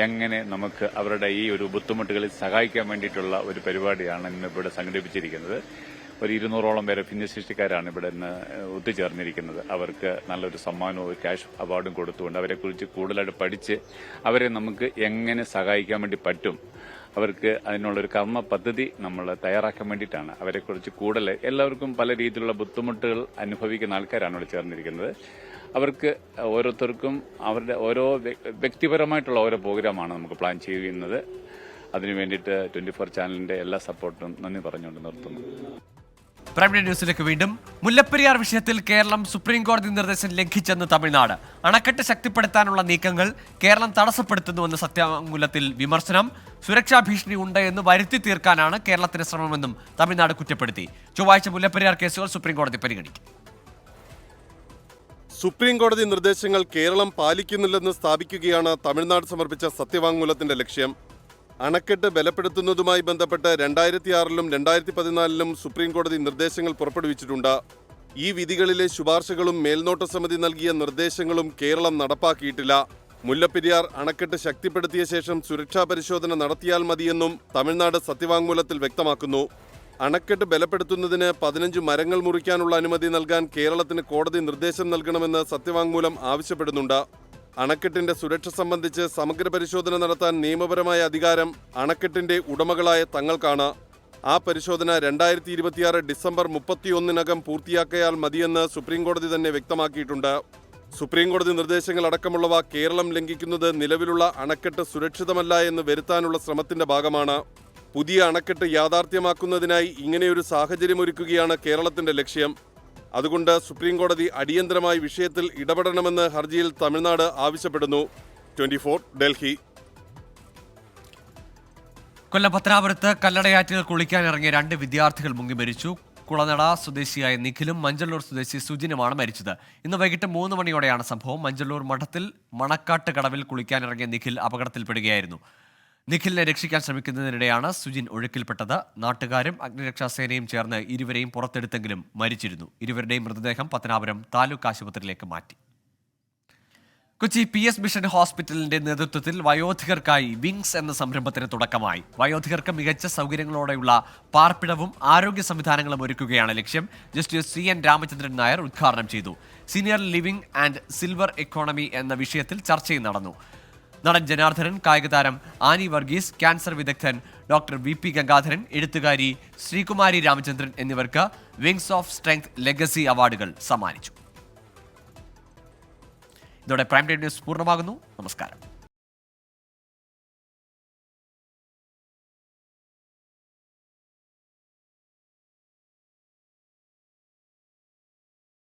Speaker 6: എങ്ങനെ നമുക്ക് അവരുടെ ഈ ഒരു ബുദ്ധിമുട്ടുകളിൽ സഹായിക്കാൻ വേണ്ടിയിട്ടുള്ള ഒരു പരിപാടിയാണ് ഇന്നിവിടെ സംഘടിപ്പിച്ചിരിക്കുന്നത്. ഒരു 200ഓളം പേരെ ഭിന്നശേഷിക്കാരാണ് ഇവിടെ ഇന്ന് ഒത്തുചേർന്നിരിക്കുന്നത്. അവർക്ക് നല്ലൊരു സമ്മാനവും ഒരു ക്യാഷ് അവാർഡും കൊടുത്തുകൊണ്ട് അവരെക്കുറിച്ച് കൂടുതലായിട്ട് പഠിച്ച് അവരെ നമുക്ക് എങ്ങനെ സഹായിക്കാൻ വേണ്ടി പറ്റും, അവർക്ക് അതിനുള്ളൊരു കർമ്മ പദ്ധതി നമ്മൾ തയ്യാറാക്കാൻ വേണ്ടിയിട്ടാണ്. അവരെക്കുറിച്ച് കൂടുതൽ എല്ലാവർക്കും പല രീതിയിലുള്ള ബുദ്ധിമുട്ടുകൾ അനുഭവിക്കുന്ന ആൾക്കാരാണ് ഇവിടെ ചേർന്നിരിക്കുന്നത്. അവർക്ക് ഓരോരുത്തർക്കും അവരുടെ ഓരോ വ്യക്തിപരമായിട്ടുള്ള ഓരോ പ്രോഗ്രാമാണ് നമുക്ക് പ്ലാൻ ചെയ്യുന്നത്. അതിനു വേണ്ടിയിട്ട് 24 ചാനലിന്റെ എല്ലാ സപ്പോർട്ടും നന്ദി പറഞ്ഞുകൊണ്ട് നിർത്തുന്നു.
Speaker 1: പ്രൈം ന്യൂസിലേക്ക് വീണ്ടും. മുല്ലപ്പെരിയാർ വിഷയത്തിൽ കേരളം സുപ്രീം കോടതി നിർദ്ദേശം ലംഘിച്ചെന്ന് തമിഴ്നാട്. അണക്കെട്ട് ശക്തിപ്പെടുത്താനുള്ള നീക്കങ്ങൾ കേരളം തടസ്സപ്പെടുത്തുന്നുവെന്ന് സത്യവാങ്മൂലത്തിൽ വിമർശനം. സുരക്ഷാ ഭീഷണി ഉണ്ട് എന്ന് വരുത്തി തീർക്കാനാണ് കേരളത്തിന്റെ ശ്രമമെന്നും തമിഴ്നാട് കുറ്റപ്പെടുത്തി. ചൊവ്വാഴ്ച മുല്ലപ്പെരിയാർ കേസുകൾ സുപ്രീം കോടതി പരിഗണിക്കും.
Speaker 7: സുപ്രീം കോടതി നിർദ്ദേശങ്ങൾ കേരളം പാലിക്കുന്നില്ലെന്ന് സ്ഥാപിക്കുകയാണ് തമിഴ്നാട് സമർപ്പിച്ച സത്യവാങ്മൂലത്തിന്റെ ലക്ഷ്യം. അണക്കെട്ട് ബലപ്പെടുത്തുന്നതുമായി ബന്ധപ്പെട്ട് 2006-ലും 2014-ലും സുപ്രീം കോടതി നിർദ്ദേശങ്ങൾ പുറപ്പെടുവിച്ചിട്ടുണ്ട്. ഈ വിധികളിലെ ശുപാർശകളും മേൽനോട്ട സമിതി നൽകിയ നിർദ്ദേശങ്ങളും കേരളം നടപ്പാക്കിയിട്ടില്ല. മുല്ലപ്പെരിയാർ അണക്കെട്ട് ശക്തിപ്പെടുത്തിയ ശേഷം സുരക്ഷാ പരിശോധന നടത്തിയാൽ മതിയെന്നും തമിഴ്നാട് സത്യവാങ്മൂലത്തിൽ വ്യക്തമാക്കുന്നു. അണക്കെട്ട് ബലപ്പെടുത്തുന്നതിന് 15 മരങ്ങൾ മുറിക്കാനുള്ള അനുമതി നൽകാൻ കേരളത്തിന് കോടതി നിർദ്ദേശം നൽകണമെന്ന് സത്യവാങ്മൂലം ആവശ്യപ്പെടുന്നുണ്ട്. അണക്കെട്ടിന്റെ സുരക്ഷ സംബന്ധിച്ച് സമഗ്ര പരിശോധന നടത്താൻ നിയമപരമായ അധികാരം അണക്കെട്ടിന്റെ ഉടമകളായ തങ്ങൾക്കാണ്. ആ പരിശോധന 2026 ഡിസംബർ 31-നകം പൂർത്തിയാക്കിയാൽ മതിയെന്ന് സുപ്രീം കോടതി തന്നെ വ്യക്തമാക്കിയിട്ടുണ്ട്. സുപ്രീം കോടതി നിർദ്ദേശങ്ങൾ അടക്കമുള്ളവ കേരളം ലംഘിക്കുന്നത് നിലവിലുള്ള അണക്കെട്ട് സുരക്ഷിതമല്ല എന്ന് വരുത്താനുള്ള ശ്രമത്തിന്റെ ഭാഗമാണ്. പുതിയ അണക്കെട്ട് യാഥാർത്ഥ്യമാക്കുന്നതിനായി ഇങ്ങനെയൊരു സാഹചര്യമൊരുക്കുകയാണ് കേരളത്തിന്റെ ലക്ഷ്യം. അതുകൊണ്ട് സുപ്രീം കോടതി അടിയന്തരമായി വിഷയത്തിൽ ഇടപെടണമെന്ന് ഹർജിയിൽ തമിഴ്നാട് ആവശ്യപ്പെടുന്നു. 24 ഡൽഹി.
Speaker 1: കൊല്ലം പത്തനാപുരത്ത് കല്ലടയാറ്റിൽ കുളിക്കാനിറങ്ങിയ 2 വിദ്യാർത്ഥികൾ മുങ്ങി മരിച്ചു. കുളനട സ്വദേശിയായ നിഖിലും മഞ്ചള്ളൂർ സ്വദേശി സുജിനുമാണ് മരിച്ചത്. ഇന്ന് വൈകിട്ട് 3 മണിയോടെയാണ് സംഭവം. മഞ്ചള്ളൂർ മഠത്തിൽ മണക്കാട്ട് കടവിൽ കുളിക്കാനിറങ്ങിയ നിഖിൽ അപകടത്തിൽപ്പെടുകയായിരുന്നു. നിഖിലിനെ രക്ഷിക്കാൻ ശ്രമിക്കുന്നതിനിടെയാണ് സുജിൻ ഒഴുക്കിൽപ്പെട്ടത്. നാട്ടുകാരും അഗ്നിരക്ഷാസേനയും ചേർന്ന് ഇരുവരെയും പുറത്തെടുത്തെങ്കിലും മരിച്ചിരുന്നു. ഇരുവരുടെയും മൃതദേഹം പത്തനാപുരം താലൂക്ക് ആശുപത്രിയിലേക്ക് മാറ്റി. കൊച്ചി PS മിഷൻ ഹോസ്പിറ്റലിന്റെ നേതൃത്വത്തിൽ വയോധികർക്കായി വിങ്സ് എന്ന സംരംഭത്തിന് തുടക്കമായി. വയോധികർക്ക് മികച്ച സൗകര്യങ്ങളോടെയുള്ള പാർപ്പിടവും ആരോഗ്യ സംവിധാനങ്ങളും ഒരുക്കുകയാണ് ലക്ഷ്യം. ജസ്റ്റിസ് CN രാമചന്ദ്രൻ നായർ ഉദ്ഘാടനം ചെയ്തു. Senior living and silver economy എന്ന വിഷയത്തിൽ ചർച്ചയും നടന്നു. നടൻ ജനാർദ്ദനൻ, കായികതാരം ആനി വർഗീസ്, ക്യാൻസർ വിദഗ്ധൻ ഡോക്ടർ VP ഗംഗാധരൻ, എഴുത്തുകാരി ശ്രീകുമാരി രാമചന്ദ്രൻ എന്നിവർക്ക് വിങ്സ് ഓഫ് സ്ട്രെങ്ത് ലെഗസി അവാർഡുകൾ സമ്മാനിച്ചു. ഇതോടെ പ്രൈം ടൈം ന്യൂസ് പൂർണ്ണമാകുന്നു. നമസ്കാരം.